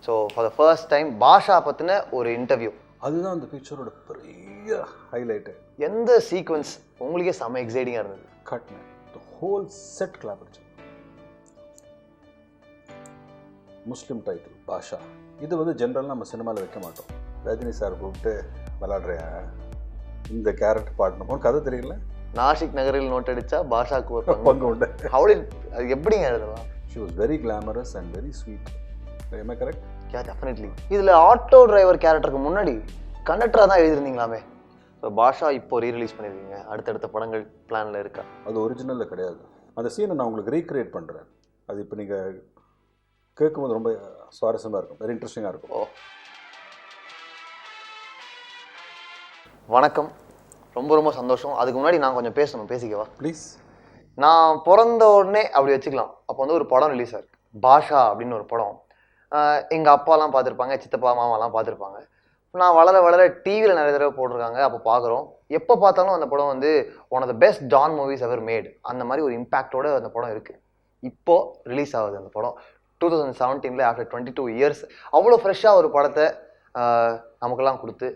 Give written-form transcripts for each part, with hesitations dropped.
So for the first time Baasha பற்றின ஒரு interview. அதுதான் அந்த பிக்சரோட பெரிய ஹைலைட்டு. எந்த சீக்வன்ஸ் உங்களுக்கே செம்ம எக்ஸைட்டிங்காக இருந்தது? கட்னேன் ஹோல் செட் கிளாப் அடிச்சு. முஸ்லீம் டைட்டில் பாஷா. இது வந்து ஜென்ரலாக நம்ம சினிமாவில் வைக்க மாட்டோம். ரஜினி சார் கூப்பிட்டு விளாடுறியா இந்த கேரக்டர் பாடணும் கதை தெரியல. நாசிக் நகரில் நோட் அடிச்சா பாஷாக்கு ஒரு பங்கு உண்டு. அது எப்படிங்க எழுதலாம்? She was very glamorous and very sweet. என்ன கரெக்ட்? Yeah definitely. இதில் ஆட்டோ டிரைவர் கேரக்டருக்கு முன்னாடி கண்டக்டராக தான் எழுதிருந்தீங்களாமே. ஸோ பாஷா இப்போ ரீரிலீஸ் பண்ணியிருக்கீங்க. அடுத்தடுத்த படங்கள் பிளானில் இருக்கா? அது ஒரிஜினலில் கிடையாது. அந்த சீனை நான் உங்களுக்கு ரீக்ரியேட் பண்ணுறேன். அது இப்போ நீங்கள் கேட்கும்போது ரொம்ப சுவாரஸ்யமாக இருக்கும், வெரி இன்ட்ரெஸ்டிங்காக இருக்கும். ஓ, வணக்கம். ரொம்ப ரொம்ப சந்தோஷம். அதுக்கு முன்னாடி நான் கொஞ்சம் பேசிக்கவா ப்ளீஸ்? நான் பிறந்த உடனே அப்படி வச்சுக்கலாம். அப்போ வந்து ஒரு படம் ரிலீஸ் ஆயிருக்கு, பாஷா அப்படின்னு ஒரு படம். எங்கள் அப்பாலாம் பார்த்துருப்பாங்க, சித்தப்பா மாமாலாம் பார்த்துருப்பாங்க. நான் வளர வளர டிவியில் நிறைய தடவை போட்டிருக்காங்க, அப்போ பார்க்குறோம். எப்போ பார்த்தாலும் அந்த படம் வந்து one of the best don movies ever made, அந்த மாதிரி ஒரு இம்பேக்டோட அந்த படம் இருக்குது. இப்போது ரிலீஸ் ஆகுது அந்த படம் 2017 ஆஃப்டர் 22 இயர்ஸ். அவ்வளோ ஃப்ரெஷ்ஷாக ஒரு படத்தை நமக்கெல்லாம் கொடுத்து,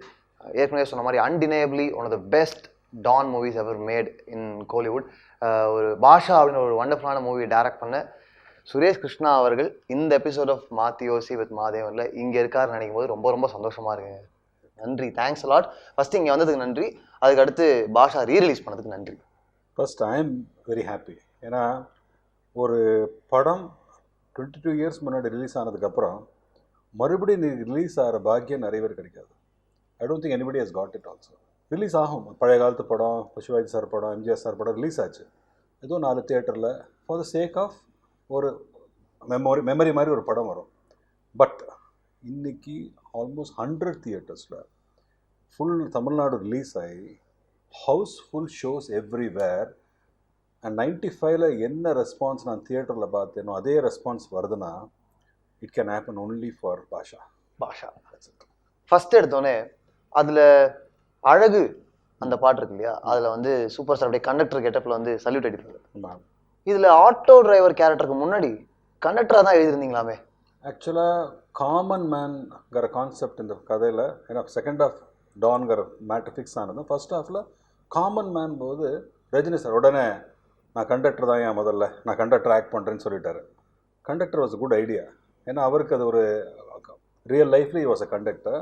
ஏற்கனவே சொன்ன மாதிரி undeniably one of the best don movies ever made in Kollywood. ஒரு பாஷா அப்படின்னு ஒரு வண்டர்ஃபுல்லான மூவியை டைரக்ட் பண்ண சுரேஷ் கிருஷ்ணா அவர்கள் இந்த எபிசோட் ஆஃப் மாத்தியோசி வித் மாதேவனில் இங்கே இருக்காருன்னு நினைக்கும் போது ரொம்ப ரொம்ப சந்தோஷமாக இருக்குங்க. நன்றி, தேங்க்ஸ் அலாட். ஃபஸ்ட்டு இங்கே வந்ததுக்கு நன்றி, அதுக்கு அடுத்து பாஷா ரீரிலீஸ் பண்ணதுக்கு நன்றி. First I am very happy. ஏன்னா ஒரு படம் 22 இயர்ஸ் முன்னாடி ரிலீஸ் ஆனதுக்கப்புறம் மறுபடியும் ரிலீஸ் ஆகிற பாக்கியம் நிறைய பேர் கிடைக்காது. I don't think anybody has got it also. Release ஆகும். பழைய காலத்து படம், சிவாஜி சார் படம், எம்ஜிஆர் சார் படம் ரிலீஸ் ஆச்சு. ஏதோ 4 தியேட்டரில் ஃபார் த சேக் ஆஃப் ஒரு மெமரி மாதிரி ஒரு படம் வரும். பட் இன்னைக்கு ஆல்மோஸ்ட் 100 தியேட்டர்ஸில் ஃபுல் தமிழ்நாடு ரிலீஸ் ஆகி ஹவுஸ்ஃபுல் ஷோஸ் எவ்ரிவேர். அண்ட் 95ல் என்ன ரெஸ்பான்ஸ் நான் தியேட்டரில் பார்த்தேனோ அதே ரெஸ்பான்ஸ் வருதுன்னா it can happen only for Basha. First எடுத்தோடனே அதில் அழகு அந்த பாட்டு இருக்கு இல்லையா, அதில் வந்து சூப்பர் ஸ்டார் அப்படியே கண்டக்டர் கெட்டப்பில் வந்து சல்யூட் அடிப்பாங்க. இதில் ஆட்டோ டிரைவர் கேரக்டருக்கு முன்னாடி கண்டக்டராக தான் எழுதிருந்தீங்களாமே. ஆக்சுவலாக காமன் மேன்கிற கான்செப்ட் இந்த கதையில், ஏன்னா செகண்ட் ஹாஃப் டான்கிற மேட்டர் ஃபிக்ஸ் ஆனது. ஃபர்ஸ்ட் ஹாஃபில் காமன் மேன் போது ரஜினி சார் உடனே நான் கண்டக்டர் தான், ஏன் முதல்ல நான் கண்டக்டர் ஆக்ட் பண்ணுறேன்னு சொல்லிட்டாரு. Conductor was good idea. ஏன்னா அவருக்கு அது ஒரு ரியல் லைஃப்லேயே வாஸ் அ கண்டக்டர்.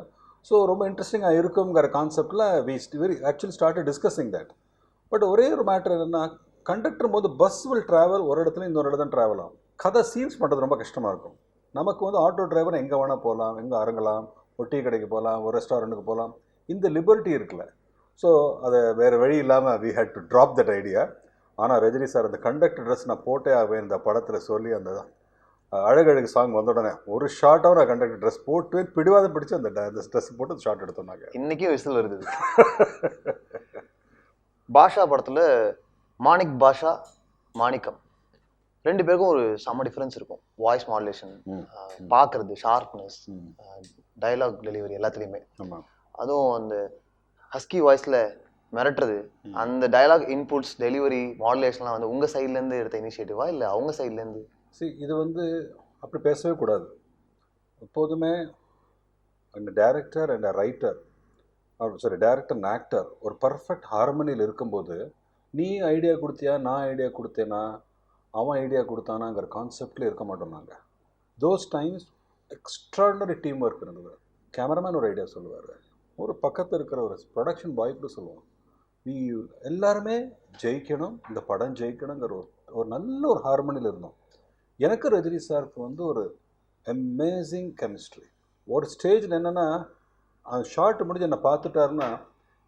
ஸோ ரொம்ப இன்ட்ரெஸ்டிங்காக இருக்குங்கிற கான்செப்டில் actually started discussing that. But ஒரே ஒரு மேட்ரு என்னென்னா, கண்டக்டர் போது பஸ் வில் ட்ராவல் ஒரு இடத்துல இன்னொரு இடம் தான் ட்ராவல் ஆகும். கதை சீன்ஸ் பண்ணுறது ரொம்ப கஷ்டமாக இருக்கும். நமக்கு வந்து ஆட்டோ டிரைவர் எங்கே வேணால் போகலாம், எங்கே இறங்கலாம், ஒரு டீ கடைக்கு போகலாம், ஒரு ரெஸ்டாரண்ட்டுக்கு போகலாம், இந்த லிபர்ட்டி இருக்குல்ல. ஸோ அதை வேறு வழி இல்லாமல் we had to drop that idea. ஆனால் ரஜினி சார் அந்த கண்டக்டர் ட்ரெஸ் நான் போட்டே ஆவேன் இந்த படத்தில் சொல்லி அந்த அழகழகு சாங் வந்த உடனே ஒரு ஷார்ட்டாக நான் கண்டக்டர் ட்ரெஸ் போட்டு பிடிவாதம் பிடிச்சி அந்த ட்ரெஸ் போட்டு ஷார்ட் எடுத்தோம்னாங்க. இன்றைக்கும் விசில் வருது. பாஷா படத்தில் மாணிக் பாஷா, மாணிக்கம் ரெண்டு பேருக்கும் ஒரு செம்ம டிஃப்ரென்ஸ் இருக்கும். வாய்ஸ் மாடுலேஷன், பார்க்குறது, ஷார்ப்னஸ், டைலாக் டெலிவரி எல்லாத்துலேயுமே. அதுவும் அந்த ஹஸ்கி வாய்ஸில் மிரட்டுறது, அந்த டைலாக் இன்புட்ஸ், டெலிவரி, மாடுலேஷன்லாம் வந்து உங்கள் சைட்லேருந்து எடுத்த இனிஷியேட்டிவா இல்லை அவங்க சைட்லேருந்து? இது வந்து அப்படி பேசவே கூடாது. எப்போதுமே அந்த director and writer, director and actor ஒரு பர்ஃபெக்ட் ஹார்மனியில் இருக்கும்போது, நீ ஐடியா கொடுத்தியா நான் ஐடியா கொடுத்தேனா அவன் ஐடியா கொடுத்தானாங்கிற கான்செப்டில் இருக்க மாட்டோம் நாங்கள். Those times extraordinary team work இருந்தது. கேமராமேன் ஒரு ஐடியா சொல்லுவார், ஒரு பக்கத்தில் இருக்கிற ஒரு ப்ரொடக்ஷன் பாய் கூட சொல்லுவான். நீ எல்லாருமே ஜெயிக்கணும், இந்த படம் ஜெயிக்கணுங்கிற ஒரு நல்ல ஒரு ஹார்மனியில் இருந்தோம். எனக்கு ரஜினி சாருக்கு வந்து ஒரு அமேசிங் கெமிஸ்ட்ரி. ஒரு ஸ்டேஜில் என்னென்னா, அந்த ஷார்ட் முடிஞ்சு என்னை பார்த்துட்டாருன்னா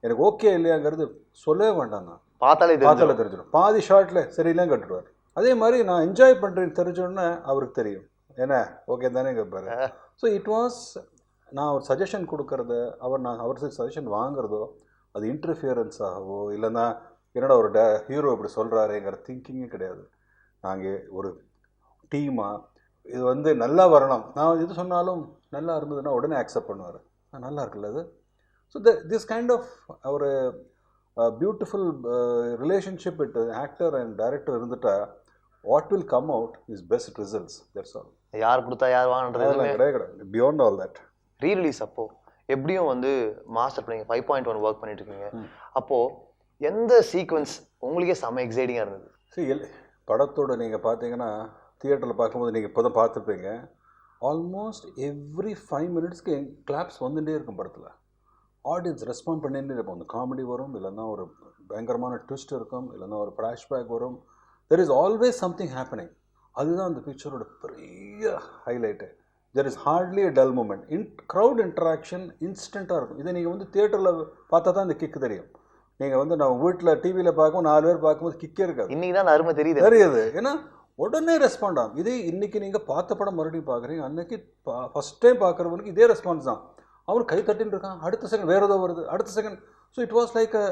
எனக்கு ஓகே இல்லையாங்கிறது சொல்லவே வேண்டாம். நான் பார்த்தாலே தெரிஞ்சிடும். பாதி ஷார்ட்டில் சரியில்லைன்னு கட்டுடுவார். அதே மாதிரி நான் என்ஜாய் பண்ணுறேன்னு தெரிஞ்சோடனே அவருக்கு தெரியும் என்ன ஓகே தானே கேட்பாரு. ஸோ இட் வாஸ், நான் ஒரு சஜஷன் கொடுக்கறது, நான் அவருக்கு சஜஷன் வாங்குறதோ, அது இன்டர்ஃபியரன்ஸ் ஆகவோ இல்லைன்னா என்னடா ஒரு ஹீரோ இப்படி சொல்கிறாருங்கிற திங்கிங்கே கிடையாது. நாங்கள் ஒரு டீமாக இது வந்து நல்லா வரணும், நான் எது சொன்னாலும் நல்லா இருந்ததுன்னா உடனே அக்செப்ட் பண்ணுவார். நல்லா இருக்குல்ல அது. ஸோ திஸ் கைண்ட் ஆஃப் ஒரு beautiful relationship with actor and director இருந்துட்டா what will come out is best results. That's all. யார் கொடுத்தா யார் வாங்கன்றது அதெல்லாம் எதுவுமே கிடையாது. Beyond all that. ரீரிலீஸ் அப்போ எப்படியும் வந்து மாஸ்டர் பண்ணீங்க 5.1 ஒர்க் பண்ணிட்டு இருக்கீங்க. அப்போ எந்த சீக்வன்ஸ் உங்களுக்கே செம்ம எக்ஸைட்டிங்காக இருந்தது? சரி, படத்தோட நீங்கள் பார்த்தீங்கன்னா தியேட்டரில் பார்க்கும்போது நீங்கள் இப்போ தான் பார்த்துருப்பீங்க, ஆல்மோஸ்ட் எவ்ரி 5 மினிட்ஸ்க்கு கிளாப்ஸ் வந்துட்டே இருக்கும் படத்தில். ஆடியன்ஸ் ரெஸ்பாண்ட் பண்ணிகிட்டே இருப்போம். அந்த காமெடி வரும், இல்லைன்னா ஒரு பயங்கரமான ட்விஸ்ட் இருக்கும், இல்லைன்னா ஒரு ஃப்ளாஷ்பேக் வரும். There is always something happening. அதுதான் அந்த பிக்சரோட பெரிய highlight. There is hardly a dull moment. Crowd interaction இன்ஸ்டண்ட்டாக இருக்கும். இதை நீங்கள் வந்து தியேட்டரில் பார்த்தா தான் இந்த கிக்கு தெரியும். நீங்கள் வந்து நம்ம வீட்டில் டிவியில் பார்க்கும்போது 4 பேர் பார்க்கும்போது கிக்கே இருக்காது. இன்னைக்கு தான் அருமை தெரியுது. ஏன்னா உடனே ரெஸ்பாண்ட் ஆகும். இதே இன்றைக்கி நீங்கள் பார்த்த படம் மறுபடியும் பார்க்குறீங்க, அன்றைக்கி ஃபஸ்ட் டைம் பார்க்குறவனுக்கு இதே ரெஸ்பான்ஸ் தான். அவன் கை தட்டின்னு இருக்கான், அடுத்த செகண்ட் வேறு ஏதோ வருது, அடுத்த second. So it was like a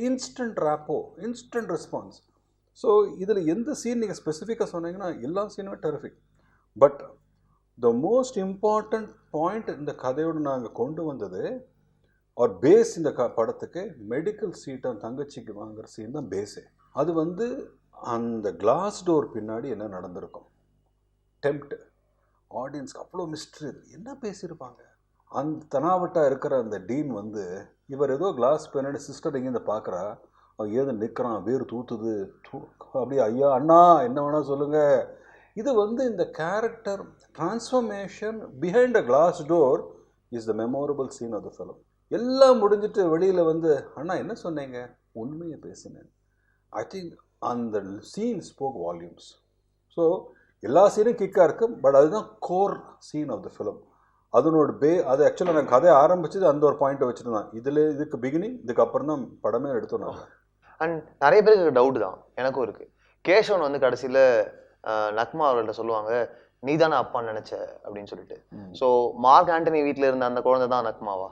instant rapport, instant response. So இதில் எந்த சீன் நீங்கள் ஸ்பெசிஃபிக்காக சொன்னீங்கன்னா எல்லா சீனுமே terrific. But the most important point இந்த கதையோடு நாங்கள் கொண்டு வந்தது ஒரு பேஸ் இந்த படத்துக்கு மெடிக்கல் சீட்டை தங்கச்சிக்கு வாங்குற சீன் தான் பேஸே. அது வந்து அந்த கிளாஸ் டோர் பின்னாடி என்ன நடந்திருக்கும், டெம்ப்ட் ஆடியன்ஸ்க்கு அவ்வளோ மிஸ்ட்ரி. என்ன பேசியிருப்பாங்க? அந்த தனாவட்டா இருக்கிற அந்த டீன் வந்து இவர் ஏதோ கிளாஸ் பின்னாடி சிஸ்டர் இங்கேருந்து பார்க்குறா, அவன் ஏதோ நிற்கிறான், வேறு தூத்துது, அப்படியே ஐயா அண்ணா என்ன வேணால் சொல்லுங்கள். இது வந்து இந்த character transformation behind a glass door is the memorable scene of the film. எல்லாம் முடிஞ்சிட்டு வெளியில் வந்து அண்ணா என்ன சொன்னீங்க, உண்மையை பேசினேன். ஐ திங்க் அந்த சீன் ஸ்போக் வால்யூம்ஸ். ஸோ எல்லா சீனும் கிக்காக இருக்கும், பட் அதுதான் core scene of the film. அதனோட அது ஆக்சுவலாக நான் கதையை ஆரம்பிச்சது அந்த ஒரு பாயிண்ட்டை வச்சுட்டு தான். இதுக்கு பிகினிங், இதுக்கு அப்புறம் தான் படமே எடுத்தோம் நாங்கள். அண்ட் நிறைய பேருக்கு டவுட் தான், எனக்கும் இருக்குது. கேஷவன் வந்து கடைசியில் நக்மா அவர்கள்ட்ட சொல்லுவாங்க, நீ தானே அப்பான்னு நினச்ச அப்படின்னு சொல்லிட்டு. ஸோ மார்க் ஆண்டனி வீட்டில் இருந்த அந்த குழந்தை தான் நக்மாவா?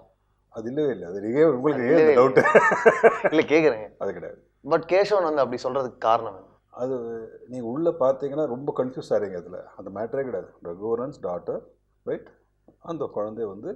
அது இல்லவே இல்லை. அது நீங்கள் உங்களுக்கு டவுட்டு இல்லை கேட்குறேங்க. அது கிடையாது. பட் கேஷவன் வந்து அப்படி சொல்கிறதுக்கு காரணம் அது நீங்கள் உள்ளே பார்த்தீங்கன்னா ரொம்ப கன்ஃபியூஸ் ஆகிறீங்க. அதில் அந்த மேட்டரே கிடையாது. Raghuvaran's daughter, right? அந்த குழந்தைய வந்து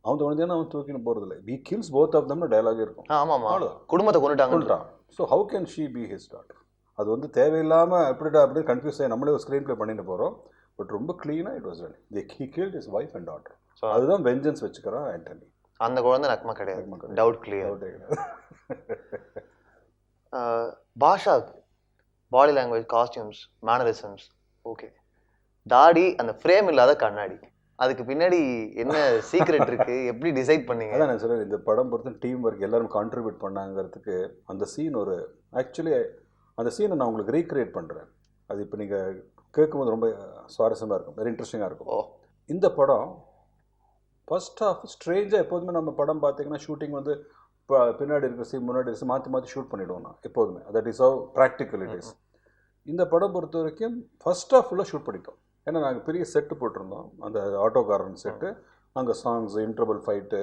அவன் குழந்தையான அவன் தூக்கின்னு போகிறதில்ல. வி கில்ஸ் போத் ஆஃப் தம்னு டைலாகே இருக்கும். ஆமாம், குடும்பத்தை கொண்டுட்டான். So how can she be his daughter? அது வந்து தேவையில்லாமல் எப்படிடா அப்படின்னு கன்ஃபியூஸ் ஆகி நம்மளே ஒரு ஸ்க்ரீன் ப்ளே பண்ணிட்டு போகிறோம். பட் ரொம்ப க்ளீனாக it was run. He killed his wife and daughter. So அதுதான் வெஞ்சன்ஸ் வச்சுக்கிறான் ஆண்டனி. அந்த குழந்தை நக்மா கிடையாது. Doubt clear. Basha body language, costumes, mannerisms okay. தாடி, அந்த ஃப்ரேம் இல்லாத கண்ணாடி, அதுக்கு பின்னாடி என்ன சீக்ரெட் இருக்கு? எப்படி டிசைட் பண்ணீங்க? அதான் நான் சொல்கிறேன், இந்த படம் பொறுத்து டீம் ஒர்க் எல்லாரும் கான்ட்ரிபியூட் பண்ணாங்கிறதுக்கு அந்த சீன் ஒரு ஆக்சுவலி அந்த சீனை நான் உங்களுக்கு ரீக்ரியேட் பண்ணுறேன். அது இப்போ நீங்கள் கேட்கும்போது ரொம்ப சுவாரஸ்யமாக இருக்கும், வெரி இன்ட்ரெஸ்டிங்காக இருக்கும். இந்த படம் ஃபர்ஸ்ட் ஹாஃப் ஸ்ட்ரேஞ்சாக, எப்போதுமே நம்ம படம் பார்த்தீங்கன்னா ஷூட்டிங் வந்து இப்போ பின்னாடி இருக்கிற சீன் முன்னாடி இருக்கிற மாற்றி மாற்றி ஷூட் பண்ணிவிடுவோம் நான் எப்போதுமே. That is how practical it is. இந்த படம் பொறுத்த வரைக்கும் ஃபர்ஸ்ட் ஹாஃப் ஃபுல்லாக ஷூட் பண்ணிட்டோம். ஏன்னா நாங்கள் பெரிய செட்டு போட்டிருந்தோம், அந்த ஆட்டோகாரன் செட்டு. அங்கே சாங்ஸ், இன்டர்வல் ஃபைட்டு,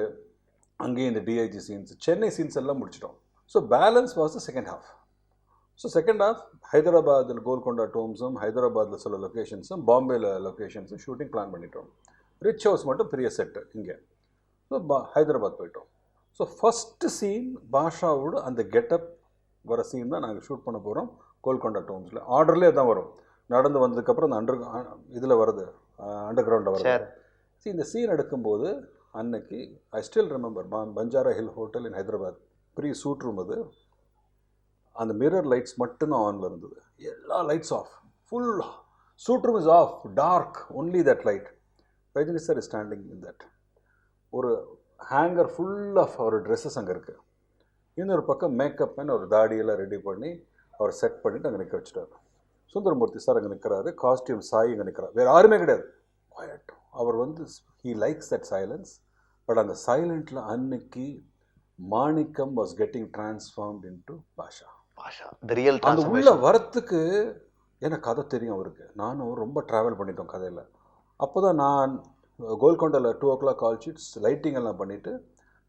அங்கேயும் இந்த டிஐஜி சீன்ஸ், சென்னை சீன்ஸ் எல்லாம் முடிச்சிட்டோம். So balance was the second half. So second half ஹைதராபாத்தில் கோல்கொண்டா டோம்ஸும், ஹைதராபாத்தில் சில லொக்கேஷன்ஸும், பாம்பேயில் லொக்கேஷன்ஸும் ஷூட்டிங் பிளான் பண்ணிட்டோம். ரிச் ஹவுஸ் மட்டும் பெரிய செட்டு இங்கே. ஸோ ஹைதராபாத் போயிட்டோம். ஸோ ஃபஸ்ட்டு சீன் பாஷாவோடு அந்த கெட்டப் வர சீன் தான் நாங்கள் ஷூட் பண்ண போகிறோம் கோல்கொண்டா டோம்ஸில். ஆர்டர்லேயே தான் வரும். நடந்து வந்ததுக்கப்புறம் அந்த இதில் வருது, அண்டர் கிரவுண்டில் வருது. இந்த சீன் எடுக்கும்போது அன்னைக்கு I still remember Banjara hill hotel in Hyderabad, free suite room. அது அந்த மிரர் லைட்ஸ் மட்டும்தான் ஆனில் இருந்தது, எல்லா lights off, full suite room is off, dark, only that light. Rajini sir is standing in that. ஒரு ஹேங்கர் ஃபுல் ஆஃப் அவர் ட்ரெஸ்ஸஸ் அங்கே இருக்குது. இன்னொரு பக்கம் மேக்கப்னு ஒரு தாடியெல்லாம் ரெடி பண்ணி அவர் செட் பண்ணிவிட்டு அங்கே நிற்க வச்சுட்டார். சுந்தரமூர்த்தி சார் அங்கே நிற்கிறாரு, காஸ்டியூம் சாய் இங்கே நிற்கிறார், வேறு யாருமே கிடையாது, குவாய்ட். அவர் வந்து he likes that silence. But அந்த சைலண்ட்டில் அன்னைக்கு Manickam was getting transformed into Basha. அந்த உள்ள வரத்துக்கு எனக்கு கதை தெரியும் அவருக்கு. நானும் ரொம்ப ட்ராவல் பண்ணிட்டோம் கதையில். அப்போ தான் நான் கோல்கொண்டாவில் 2 o'clock கால் ஷீட்ஸ் லைட்டிங் எல்லாம் பண்ணிவிட்டு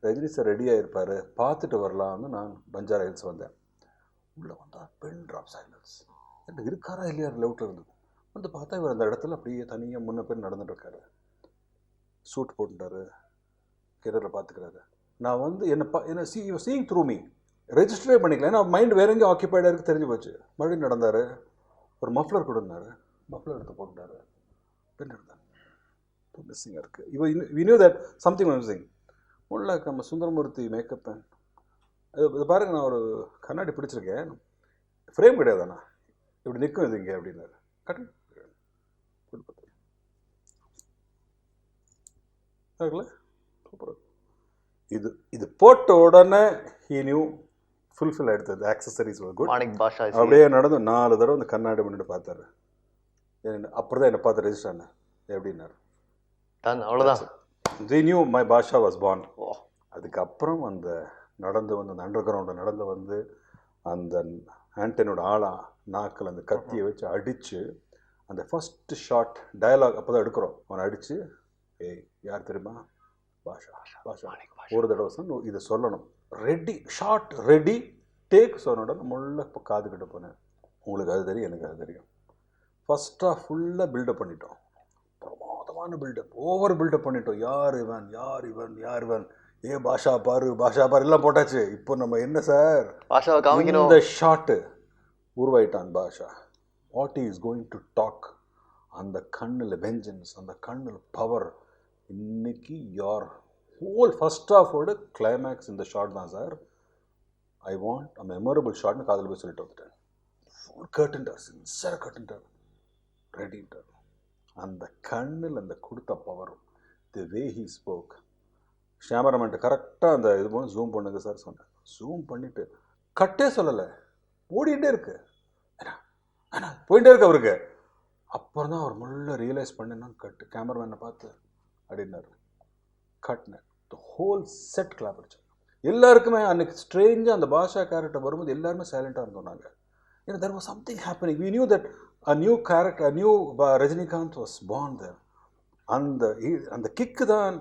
ரஜினி சார் ரெடியாக இருப்பார், பார்த்துட்டு வரலாம்னு நான் பஞ்சாரா ஹில்ஸ் வந்தேன். உள்ளே வந்தால் பென் ட்ராப் சைலன்ஸ். எனக்கு இருக்காரா இல்லையா லவுட்டில் இருந்தது. வந்து பார்த்தா இவர் அந்த இடத்துல அப்படியே தனியாக முன்ன பேர் நடந்துட்டுருக்காரு, சூட் போட்டுட்டாரு, கிரரில் பார்த்துக்கிறாரு. நான் வந்து என்ன சீயிங் த்ரூ மீ ரெஜிஸ்டரே பண்ணிக்கல, ஏன்னா மைண்ட் வேற எங்கேயும் ஆக்கியபைடாக இருக்குது தெரிஞ்சு போச்சு. மறுபடியும் நடந்தார், ஒரு மஃப்ளர் கொடுனாரு, மஃப்ளர் எடுத்து போட்டுட்டாரு. பின்னர் மிஸ்ஸிங்காக இருக்குது. இப்போ we knew that something missing. உள்ள நம்ம சுந்தரமூர்த்தி மேக்கப் மேன் இது பாருங்க, நான் ஒரு கண்ணாடி பிடிச்சிருக்கேன், ஃப்ரேம் கிடையாதாண்ணா, இப்படி நிற்கும் இது இங்கே அப்படின்னாரு. Cut super. இது இது போட்ட உடனே ஹீ நியூ ஃபுல்ஃபில் ஆகிடுது. Accessories good. மாணிக் பாஷா அப்படியே நடந்து 4 தடவை அந்த கண்ணாடி முன்னாடி பார்த்தாரு. அப்புறம் தான் என்னை பார்த்து ரெஜிஸ்டர் ஆனேன் எப்படின்னாரு. அவ்வளோதான். The new my Basha was born. அதுக்கப்புறம் அந்த நடந்து வந்து அந்த அண்டர் கிரவுண்டில் நடந்து வந்து அந்த ஆண்டனோட ஆளா நாக்கில் அந்த கத்தியை வச்சு அடித்து அந்த ஃபஸ்ட்டு ஷார்ட் டயலாக் அப்போ தான் எடுக்கிறோம். அவனை அடித்து, ஏய் யார் தெரியுமா, பாஷா பாஷா ஒரு தடவை சொன்ன இதை சொல்லணும், ரெடி ஷார்ட் ரெடி டேக் சொன்னோட முள்ள இப்போ காதுகிட்ட போனேன். உங்களுக்கு அது தெரியும், எனக்கு அது தெரியும். ஃபஸ்ட்டாக ஃபுல்லாக பில்டப் பண்ணிட்டோம், பிரமாதமான பில்டப், ஓவர் பில்டப் பண்ணிட்டோம். யார் இவன் யார் இவன் யார் இவன், ஏ பாஷா பாரு பாஷா பாரு எல்லாம் போட்டாச்சு. இப்போ நம்ம என்ன சார் பாஷாவை காமிக்கணும். இந்த ஷாட்டு உருவாயிட்டான் Basha. What is going to talk, அந்த கண்ணில் வெஞ்சன்ஸ், அந்த கண்ணில் பவர். இன்னைக்கு யார் ஹோல் ஃபர்ஸ்ட் ஆஃபோட கிளைமேக்ஸ் இந்த ஷாட் தான் sir. I want a memorable ஷாட்னு காதில் போய் சொல்லிட்டு வந்துட்டேன். ஃபுல் கர்டன்டார், சின்சராக கர்டன்டார், ரெடிட்டார். அந்த கண்ணில் அந்த கொடுத்த பவரும், தி வே ஹீ ஸ்போக். கேமராமேன்ட்டு கரெக்டாக அந்த இது போன ஜூம் பண்ணுங்க சார் சொன்னேன். ஜூம் பண்ணிவிட்டு கட்டே சொல்லலை, ஓடிட்டே இருக்கு, போயிட்டே இருக்கு அவருக்கு. அப்புறம் தான் அவர் முள்ள ரியலைஸ் பண்ணினா கட்டு கேமராமேனை பார்த்து அப்படின்னாரு, கட்னேன். த ஹோல் செட் கிளாப் அடிச்சு. எல்லாருக்குமே அன்னைக்கு ஸ்ட்ரேஞ்சாக அந்த பாஷா கேரக்டர் வரும்போது எல்லாருமே சைலண்டாக இருந்தோம் நாங்கள். ஏன்னா there was something happening. We knew that a new character, a new Rajinikanth was born there. அந்த கிக்கு தான்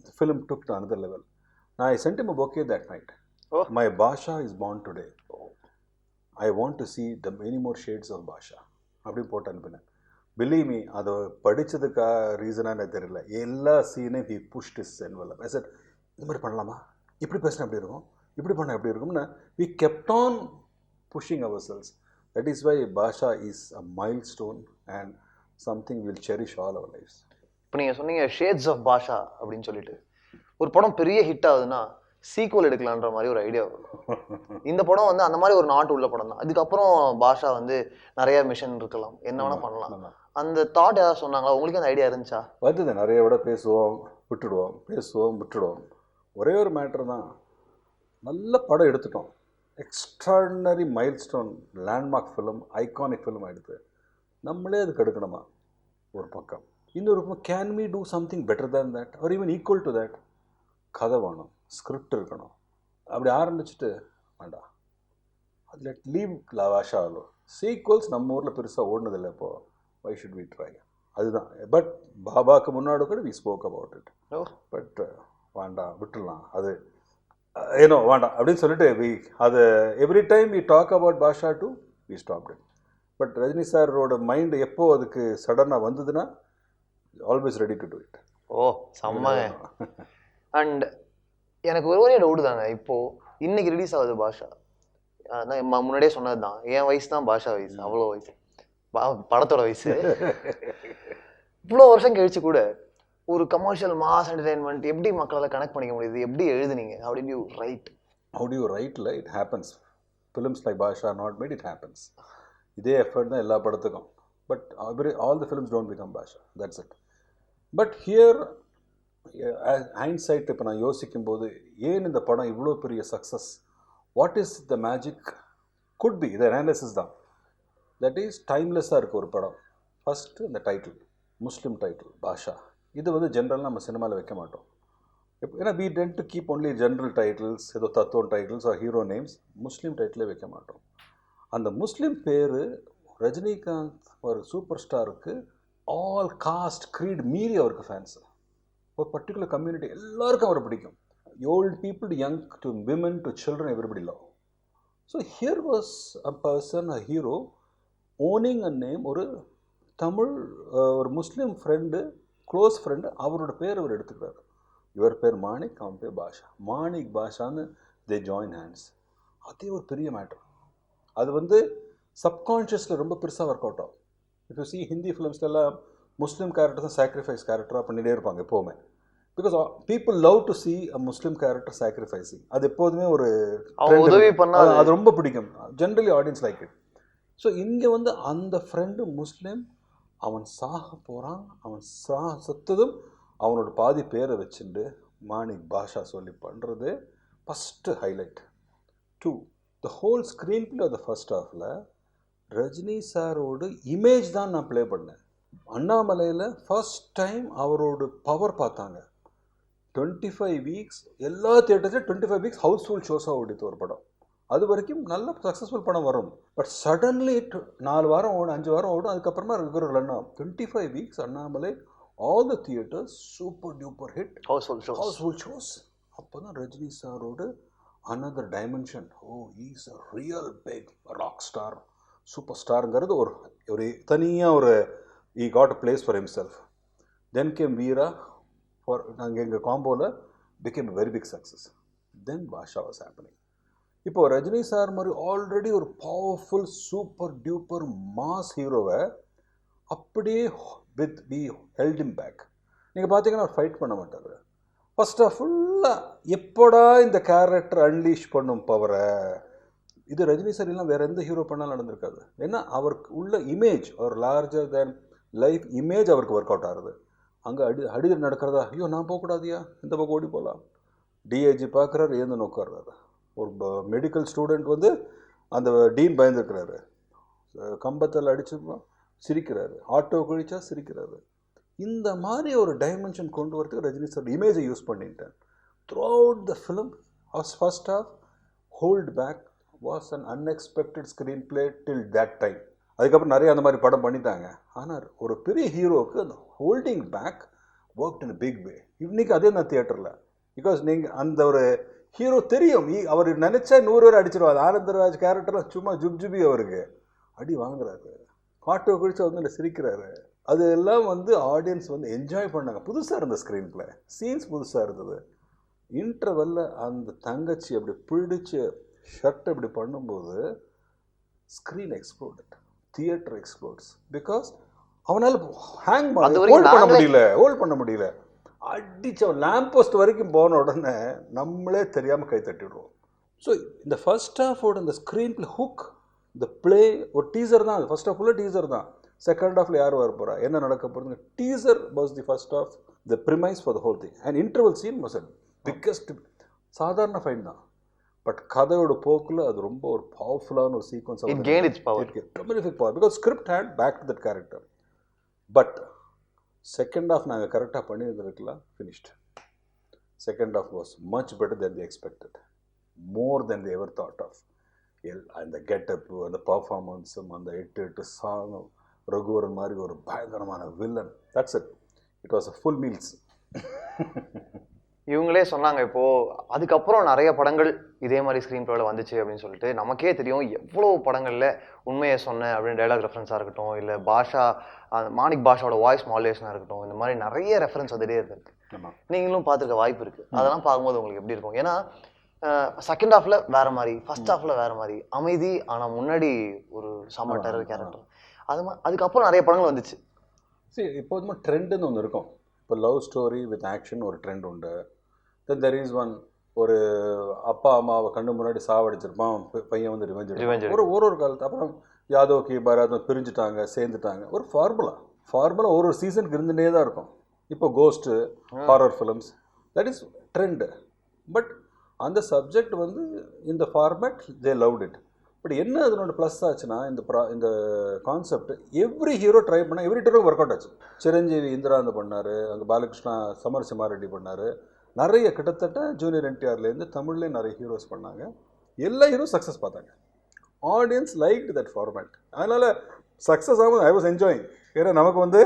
the film took to another level. Now I sent him a bouquet that night. Oh. My Basha is born today. I want to see the many more shades of Basha. அப்படி போட்டு அனுப்பினேன். Believe me, அதை படித்ததுக்கா ரீசனாக எனக்கு தெரியல. எல்லா சீனையும் he pushed his envelope. I said, இந்த மாதிரி பண்ணலாமா, இப்படி பேசினா எப்படி இருக்கும், இப்படி பண்ணால் எப்படி இருக்கும்னு we kept on pushing ourselves. That is why Basha is a milestone and something we'll cherish all our lives. இப்போ நீங்கள் சொன்னீங்க ஷேட்ஸ் ஆஃப் பாஷா அப்படின்னு சொல்லிட்டு, ஒரு படம் பெரிய ஹிட் ஆகுதுன்னா சீக்குவல் எடுக்கலான்ற மாதிரி ஒரு ஐடியா வரும். இந்த படம் வந்து அந்த மாதிரி ஒரு நாட்டு உள்ள படம் தான். அதுக்கப்புறம் பாஷா வந்து நிறைய மிஷன் இருக்கலாம், என்ன வேணா பண்ணலாம். அந்த தாட் ஏதாவது சொன்னாங்களா உங்களுக்கு? அந்த ஐடியா இருந்துச்சா? வருது, நிறைய விட பேசுவோம் விட்டுடுவோம், பேசுவோம் விட்டுடுவோம். ஒரே ஒரு மேட்ரு தான், நல்ல படம் எடுத்துட்டோம், extraordinary milestone landmark film, iconic film ஆகிடுது. நம்மளே அதுக்கு எடுக்கணுமா ஒரு பக்கம், இன்னொரு பக்கம் can we do something better than that or even equal to that. கதை வேணும், ஸ்கிரிப்ட் இருக்கணும். அப்படி ஆரம்பிச்சுட்டு வேண்டாம், அது லெட் லீவ் லாஷாலோ. சீக்வல்ஸ் நம்ம ஊரில் பெருசாக ஓடினதில்லை. இப்போது வை ஷுட் வி ட்ரை, அதுதான். பட் பாபாவுக்கு முன்னாடி கூட we spoke about it. But வேண்டாம் விட்டுடலாம், அது ஏனோ வேண்டாம் அப்படின்னு சொல்லிட்டு அது every time we talk about Basha do we stop it. But Rajini சாரோட மைண்டு எப்போ அதுக்கு சடனாக வந்ததுன்னா always ready to do it. ஓ செம்ம. அண்ட் எனக்கு ஒரே டவுட் தாங்க, இப்போது இன்னைக்கு ரிலீஸ் ஆகுது பாஷா, நான் முன்னாடியே சொன்னது தான், என் வயசு தான் பாஷா வயசு, அவ்வளோ வயசு படத்தோட வயசு. இவ்வளோ வருஷம் கழிச்சு கூட ஒரு கமர்ஷியல் மாஸ் என்டர்டைன்மெண்ட் எப்படி மக்களால் கனெக்ட் பண்ணிக்க முடியுது? எப்படி எழுதுனீங்க? How did you write? How do you write? It happens. Films like Basha are not made, it happens. இதே எஃபர்ட் தான் எல்லா படத்துக்கும். But all the films don't become Basha. That's it. But here hindsight இப்போ நான் யோசிக்கும்போது, ஏன் இந்த படம் இவ்வளோ பெரிய success, what is the magic could be, இது அனாலிசிஸ் தான். தட் இஸ் டைம்லெஸ்ஸாக இருக்குது ஒரு படம். ஃபஸ்ட்டு இந்த டைட்டில், முஸ்லீம் டைட்டில் பாஷா. இது வந்து ஜென்ரலாக நம்ம சினிமாவில் வைக்க மாட்டோம். ஏன்னா we tend to keep only general titles, ஏதோ தத்துவம் டைட்டில்ஸ் ஆர் ஹீரோ நேம்ஸ், முஸ்லீம் டைட்டிலே வைக்க மாட்டோம். அந்த முஸ்லீம் பேர் ரஜினிகாந்த் ஒரு சூப்பர் ஸ்டாருக்கு ஆல் காஸ்ட் க்ரீட் மீறி அவருக்கு ஃபேன்ஸு. ஒரு பர்டிகுலர் கம்யூனிட்டி எல்லாருக்கும் அவரை பிடிக்கும். Old people to young to women to children everybody love. So here was a person, a hero owning a name. ஒரு தமிழ் ஒரு முஸ்லீம் ஃப்ரெண்டு, க்ளோஸ் ஃப்ரெண்டு, அவரோட பேர் அவர் எடுத்துக்கிறார். இவர் பேர் மாணிக், அவன் பேர் பாஷா. மாணிக் பாஷான்னு தே ஜாயின் ஹேண்ட்ஸ். அதே ஒரு பெரிய மேட்டர். அது வந்து சப்கான்ஷியஸில் ரொம்ப பெருசாக ஒர்க் அவுட் ஆகும். இப்போ சி ஹிந்தி ஃபிலிம்ஸ்லாம் முஸ்லீம் கேரக்டர்ஸ் சாக்ரிஃபைஸ் கேரக்டராக பண்ணிகிட்டே இருப்பாங்க எப்போவுமே. Because people love to see a Muslim character sacrificing. அது எப்போதுமே ஒரு அவங்க உதவி பண்ணா அது ரொம்ப பிடிக்கும். Generally audience like it. So இங்கே வந்து அந்த ஃப்ரெண்டு முஸ்லீம், அவன் சாக போகிறான், அவன் செத்ததும் அவனோட பாதி பேரை வச்சுட்டு மாணிக் பாஷா சொல்லி பண்ணுறது first highlight. 2, the whole screenplay of the first ஹாஃபில் ரஜினி சாரோட இமேஜ் தான் நான் ப்ளே பண்ணேன். அண்ணாமலையில் ஃபர்ஸ்ட் டைம் அவரோட பவர் பார்த்தாங்க. 25 வீக்ஸ் எல்லா தியேட்டர்ஸ்லையும் 25 வீக்ஸ் ஹவுஸ்ஃபுல் ஷோஸாக ஓடித்து ஒரு படம். அது வரைக்கும் நல்ல சக்ஸஸ்ஃபுல் படம் வரும். பட் சடன்லி 4 வாரம் ஓடும், 5 வாரம் ஓடும், அதுக்கப்புறமா ரெகுலர் ரன் ஆகும். 25 weeks Annamalai all the theatres super duper hit houseful shows. அப்போ தான் ரஜினி சாரோட another dimension. Is a real big rock star, super ஸ்டாருங்கிறது ஒரு தனியாக ஒரு he got a place for himself. Then came Veera. நாங்கள் எங்கள் காம்போவில் became a very big success. Then Basha was happening. இப்போ ரஜினி சார் மாதிரி ஆல்ரெடி ஒரு பவர்ஃபுல் சூப்பர் டியூப்பர் மாஸ் ஹீரோவை அப்படியே with we held him back. நீங்கள் பார்த்தீங்கன்னா அவர் ஃபைட் பண்ண மாட்டார். ஃபர்ஸ்ட் ஆஃப் ஃபுல்லாக எப்படா இந்த கேரக்டர் அன்லீஷ் பண்ணும் பவரை. இது ரஜினி சார் எல்லாம் வேறு எந்த ஹீரோ பண்ணாலும் நடந்திருக்காது. ஏன்னா அவருக்கு உள்ள இமேஜ், ஒரு லார்ஜர் தேன் லைஃப் இமேஜ் அவருக்கு ஒர்க் அவுட் ஆகுது. அங்கே அடிதடி நடக்கிறதா, ஐயோ நான் போகக்கூடாதியா, இந்த பக்கம் ஓடி போகலாம். டிஐஜி பார்க்குறாரு, ஏந்து நோக்கிறாரு. ஒரு மெடிக்கல் ஸ்டூடெண்ட் வந்து அந்த டீன் பயந்துருக்கிறாரு, கம்பத்தில் அடிச்சு சிரிக்கிறாரு, ஆட்டோ கழிச்சா சிரிக்கிறாரு. இந்த மாதிரி ஒரு டைமென்ஷன் கொண்டு வரதுக்கு ரஜினி சார் இமேஜை யூஸ் பண்ணிட்டேன். Throughout the film first of hold back was an unexpected screenplay till that time. அதுக்கப்புறம் நிறைய அந்த மாதிரி படம் பண்ணிட்டாங்க. ஆனால் ஒரு பெரிய ஹீரோவுக்கு அந்த holding back work in big way. இன்றைக்கி அதே நான் தியேட்டரில், பிகாஸ் நீங்கள் அந்த ஒரு ஹீரோ தெரியும், அவர் நினச்சா 100 பேர் அடிச்சிருவார். ஆனந்தராஜ் கேரக்டர்லாம் சும்மா ஜுப்ஜுபி அவருக்கு அடி வாங்குறாரு, ஆட்டோ கழிச்சு வந்து சிரிக்கிறாரு. அது எல்லாம் வந்து ஆடியன்ஸ் வந்து என்ஜாய் பண்ணாங்க. புதுசாக இருந்த ஸ்க்ரீன் பிளே, சீன்ஸ் புதுசாக இருந்தது. இன்டர்வெல்ல அந்த தங்கச்சி அப்படி பிடிச்ச ஷர்ட் இப்படி பண்ணும்போது ஸ்க்ரீன் எக்ஸ்ப்ளோடட், தியேட்டர் எக்ஸ்ப்ளோட்ஸ். பிகாஸ் அவனால் ஹோல்ட் பண்ண முடியல. அடிச்சு அவன் லேம்ப் போஸ்ட் வரைக்கும் போன உடனே நம்மளே தெரியாமல் கை தட்டிடுவோம். ஸோ இந்த ஃபர்ஸ்ட் ஹாஃபோட இந்த ஸ்க்ரீன் பிளே ஹுக், இந்த பிளே ஒரு டீசர் தான். ஃபர்ஸ்ட் ஹாஃப் ஃபுல்லாக டீசர் தான். செகண்ட் ஹாஃபில் யார் வர போகிறா, என்ன நடக்க போகிறது, teaser was the first of the premise for the whole thing. And interval scene was a biggest. சாதாரண ஃபைன் தான், பட் கதையோட போக்கில் அது ரொம்ப ஒரு பவர்ஃபுல்லான ஒரு sequence. Tremendous power, because script had back to that character. But second half நாங்கள் கரெக்டாக பண்ணியிருந்துருக்கலாம், finished. Second half was much better than the expected, more than the ever thought of. அந்த கெட்டப்பு, அந்த பர்ஃபார்மன்ஸும், அந்த 8 சாங்கும், ரகுவரன் மாதிரி ஒரு பயங்கரமான villain. That's it. It was a full meals. இவங்களே சொன்னாங்க இப்போது அதுக்கப்புறம் நிறைய படங்கள் இதே மாதிரி ஸ்க்ரீன் ப்ளேவில் வந்துச்சு அப்படின்னு சொல்லிட்டு. நமக்கே தெரியும் எவ்வளோ படங்களில் உண்மையை சொன்னேன் அப்படின்னு டைலாக் ரெஃபரன்ஸாக இருக்கட்டும், இல்லை பாஷா மாணிக் பாஷாவோட வாய்ஸ் மாடுலேஷனாக இருக்கட்டும், இந்த மாதிரி நிறைய ரெஃபரன்ஸ் வந்துட்டே இருக்கு. நீங்களும் பார்த்துருக்க வாய்ப்பு இருக்குது. அதெல்லாம் பார்க்கும்போது உங்களுக்கு எப்படி இருக்கும்? ஏன்னா செகண்ட் ஹாஃபில் வேறு மாதிரி, ஃபர்ஸ்ட் ஹாஃபில் வேறு மாதிரி அமைதி, ஆனால் முன்னாடி ஒரு செம்ம டெரர் கேரக்டர். அதுக்கப்புறம் நிறைய படங்கள் வந்துச்சு. சரி, இப்போதுமா ட்ரெண்டுன்னு ஒன்று இருக்கும். இப்போ லவ் ஸ்டோரி வித் ஆக்ஷன் ஒரு ட்ரெண்ட் உண்டு. தென் தெர் இஸ் ஒன், ஒரு அப்பா அம்மாவை கண்ணு முன்னாடி சாவடிச்சிருப்பான், பையன் வந்து ரிவெஞ்ச் ஒரு காலத்து. அப்புறம் யாதவ் கி பாரத் பிரிஞ்சுட்டாங்க, சேர்ந்துட்டாங்க. ஒரு ஃபார்முலா ஒரு சீசனுக்கு இருந்துகிட்டே தான் இருக்கும். இப்போ ghost, horror films, that is trend. But அந்த சப்ஜெக்ட் வந்து இந்த format they loved it. But என்ன அதனோட ப்ளஸ் ஆச்சுன்னா, இந்த கான்செப்ட் எவ்ரி ஹீரோ ட்ரை பண்ணால் எவ்ரி ஹீரோ ஒர்க் அவுட் ஆச்சு. சிரஞ்சீவி இந்திராந்து பண்ணார், அங்கே பாலகிருஷ்ணா சமரசிம்மாரெட்டி பண்ணார். நிறைய கிட்டத்தட்ட ஜூனியர் என்டிஆர்லேருந்து தமிழ்லேயும் நிறைய ஹீரோஸ் பண்ணாங்க. எல்லா ஹீரோ சக்ஸஸ் பார்த்தாங்க. Audience like that format. அதனால் சக்ஸஸ் ஆகும். I was enjoying. ஏன்னா நமக்கு வந்து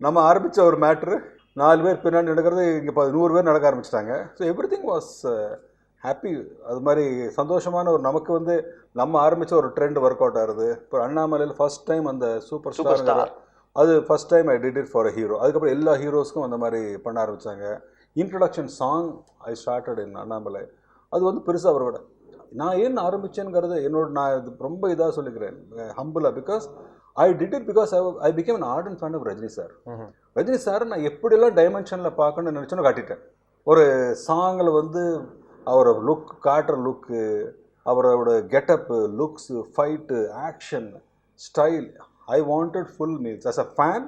நம்ம ஆரம்பித்த ஒரு மேட்ரு 4 பேர் பின்னாடி நடக்கிறது இங்கே 100 பேர் நடக்க ஆரம்பிச்சிட்டாங்க. So every thing was happy. அது மாதிரி சந்தோஷமான ஒரு நமக்கு வந்து நம்ம ஆரம்பித்த ஒரு ட்ரெண்ட் ஒர்க் அவுட் ஆகுது. இப்போ அண்ணாமலையில் ஃபர்ஸ்ட் டைம் அந்த சூப்பர் ஸ்டார், அது first time I did it for a hero. அதுக்கப்புறம் எல்லா ஹீரோஸ்க்கும் அந்த மாதிரி பண்ண ஆரம்பித்தாங்க. Introduction song I started in Annamalai. அது வந்து பெருசாக அவரோட நான் ஏன் ஆரம்பித்தேங்கிறது நான் இது ரொம்ப இதாக சொல்லிக்கிறேன், ஹம்பிளாக. Because I did it because I became an ardent fan of Rajini sir. Rajini sir நான் எப்படியெல்லாம் டைமென்ஷனில் பார்க்கணும்னு நினச்சோன்னு காட்டிட்டேன். ஒரு சாங்கில் வந்து அவரோட லுக் காட்டுற லுக்கு, அவரோட getup, lux, fight, action, style, I wanted full meals. As a fan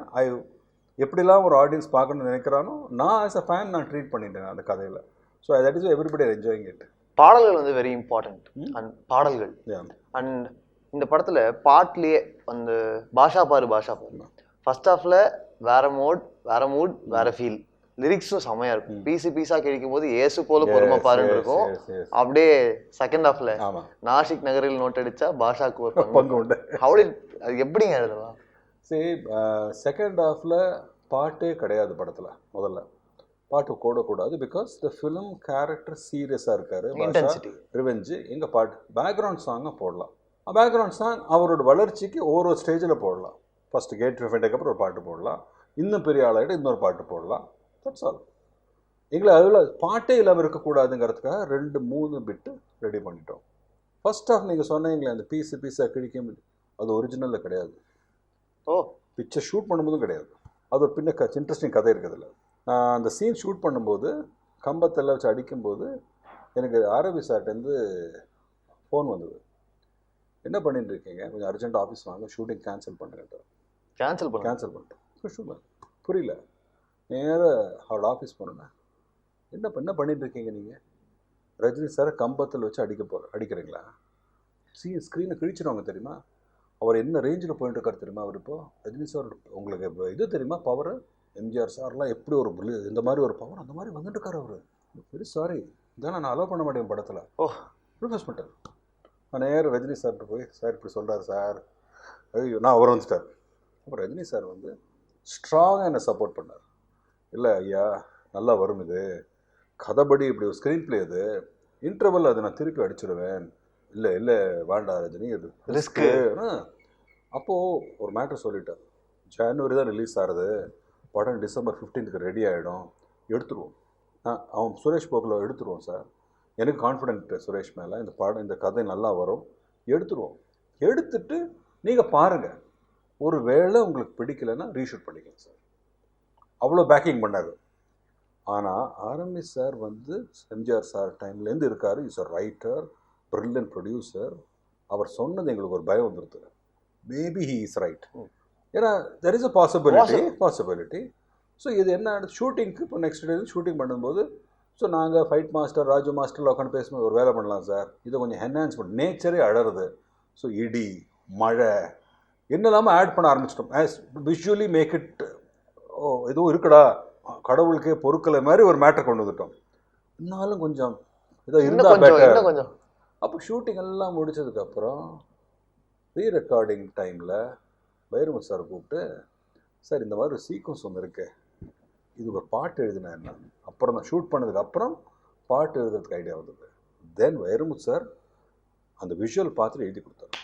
எப்படிலாம் ஒரு ஆடியன்ஸ் பார்க்கணும்னு நினைக்கிறானோ நான் ஆஸ் அ ஃபேன் நான் ட்ரீட் பண்ணிட்டேன் அந்த கதையில். So that is everybody are enjoying it. பாடல்கள் வந்து வெரி இம்பார்ட்டன்ட். அண்ட் பாடல்கள் அண்ட் இந்த படத்துல பாட்லயே அந்த பாஷா பாரு ஃபர்ஸ்ட் ஹாஃப்ல வேற மூட் வேற ஃபீல், லிரிக்ஸும் செமையா இருக்கும். பீஸா கிடைக்கும் போது ஏசு போல பொறுமை பாருன்னு இருக்கும். அப்படியே செகண்ட் ஹாஃப்ல நாசிக் நகரில் நோட் அடிச்சா பாஷாக்கு ஒரு பங்கு உண்டு. அது எப்படிங்க எழுதலாம்? சரி, செகண்ட் ஹாஃபில் பாட்டே கிடையாது படத்தில். முதல்ல பாட்டு கூடக்கூடாது, பிகாஸ் த ஃபிலிம் கேரக்டர் சீரியஸாக இருக்கார். ரிவெஞ்சு எங்கள் பாட்டு பேக்ரவுண்ட் சாங்காக போடலாம். பேக்ரவுண்ட் சாங் அவரோட வளர்ச்சிக்கு ஒரு ஸ்டேஜில் போடலாம். ஃபஸ்ட்டு கேட் ஃபெண்டேக்கு அப்புறம் ஒரு பாட்டு போடலாம், இன்னும் பெரிய ஆளாகிட்டு இன்னொரு பாட்டு போடலாம். That's all. எங்களை அதில் பாட்டே இல்லாமல் இருக்கக்கூடாதுங்கிறதுக்காக 2-3 பிட்டு ரெடி பண்ணிட்டோம். ஃபர்ஸ்ட் ஆஃப் நீங்கள் சொன்னீங்களே அந்த பீஸாக கிழிக்க அது ஒரிஜினலில் கிடையாது. பிக்சர் ஷூட் பண்ணும்போதும் கிடையாது. அது ஒரு பின்ன இன்ட்ரெஸ்டிங் கதை இருக்குதுல்ல. நான் அந்த சீன் ஷூட் பண்ணும்போது கம்பத்தெல்லாம் வச்சு அடிக்கும்போது எனக்கு ஆரவி சார்ட்டேருந்து ஃபோன் வந்தது. என்ன பண்ணிட்டு இருக்கீங்க, கொஞ்சம் அர்ஜென்ட் ஆஃபீஸ் வாங்க, ஷூட்டிங் கேன்சல் பண்ணுங்கன்ட்டு. கேன்சல் பண்ணிட்டேன். புரியல. நேராக அவரோட ஆஃபீஸ் போனேன்னா, என்ன பண்ணிட்டு இருக்கீங்க நீங்கள்? ரஜினி சாரை கம்பத்தில் வச்சு அடிக்கிறீங்களா? ஸ்க்ரீனை கிழிச்சிடுவாங்க தெரியுமா? அவர் என்ன ரேஞ்சில் போயிட்டு இருக்காரு தெரியுமா? அவர் இப்போ ரஜினி சார் உங்களுக்கு இது தெரியுமா பவர்? எம்ஜிஆர் சார்லாம் எப்படி ஒரு இந்த மாதிரி ஒரு பவர் அந்த மாதிரி வந்துட்டு இருக்காரு அவர். வெரி சாரி, இதான் நான் அலோவ் பண்ண மாட்டேன் படத்தில். ரிக்வெஸ்ட் பண்ணிட்டேன். நான் நேரம் ரஜினி சார்கிட்ட போய், சார் இப்படி சொல்கிறார் சார். ஐயோ, நான் அவர் வந்துட்டார். அப்புறம் ரஜினி சார் வந்து ஸ்ட்ராங்காக என்னை சப்போர்ட் பண்ணார். இல்லை ஐயா, நல்லா வரும், இது கதைப்படி இப்படி ஒரு ஸ்க்ரீன் பிளே, அது இன்டர்வல் அது நான் திருப்பி அடிச்சிடுவேன். இல்லை வேண்டாம் ரஜினி, அது ரிஸ்க்கு. அப்போது ஒரு மேட்ரு சொல்லிட்டேன். ஜனவரி தான் ரிலீஸ் ஆகிறது, படம் டிசம்பர் 15க்கு ரெடி ஆகிடும், எடுத்துருவோம். அவன் சுரேஷ் போக்கில் எடுத்துருவோம் சார். எனக்கு கான்ஃபிடென்ட் சுரேஷ் மேலே. இந்த படம் இந்த கதை நல்லா வரும், எடுத்துருவோம். எடுத்துட்டு நீங்கள் பாருங்கள், ஒரு வேளை உங்களுக்கு பிடிக்கலைன்னா ரீஷூட் பண்ணிக்கலாம் சார். அவ்வளோ பேக்கிங் பண்ணார். ஆனால் ஆர்எம்வி சார் வந்து எம்ஜிஆர் சார் டைம்லேருந்து இருக்கார். Is a writer, brilliant producer. அவர் சொன்னது எங்களுக்கு ஒரு பயம் வந்துடுது, மேபி ஹீ இஸ் ரைட். ஏன்னா there is a possibility. So இது என்ன ஷூட்டிங்க்கு இப்போ நெக்ஸ்ட் டே ஷூட்டிங் பண்ணும்போது, ஸோ நாங்கள் ஃபைட் மாஸ்டர் ராஜு மாஸ்டரில் உட்காந்து பேசும்போது ஒரு வேலை பண்ணலாம் சார், இதை கொஞ்சம் என்ஹான்ஸ்மெண்ட், நேச்சரே அழறது. ஸோ இடி மழை என்னெல்லாமல் ஆட் பண்ண ஆரம்பிச்சிட்டோம். ஆஸ் விஷுவலி மேக் இட் எதுவும் இருக்குடா, கடவுளுக்கே பொருட்களை மாதிரி ஒரு மேட்டர் கொண்டு வந்துட்டோம். இருந்தாலும் கொஞ்சம் ஏதோ இருந்தால் பெட்டர். அப்போ ஷூட்டிங் எல்லாம் முடிச்சதுக்கப்புறம் ரீ ரெக்கார்டிங் டைமில் வைரமுத்து சார் கூப்பிட்டு, சார் இந்த மாதிரி ஒரு சீக்வன்ஸ் ஒன்று இருக்கு, இது ஒரு பாட்டு எழுதினேன் என்ன. அப்புறம் தான் ஷூட் பண்ணதுக்கப்புறம் பாட்டு எழுதுறதுக்கு ஐடியா வந்தது. தென் வைரமுத்து சார் அந்த விஷுவல் பார்த்துட்டு எழுதி கொடுத்தாரு.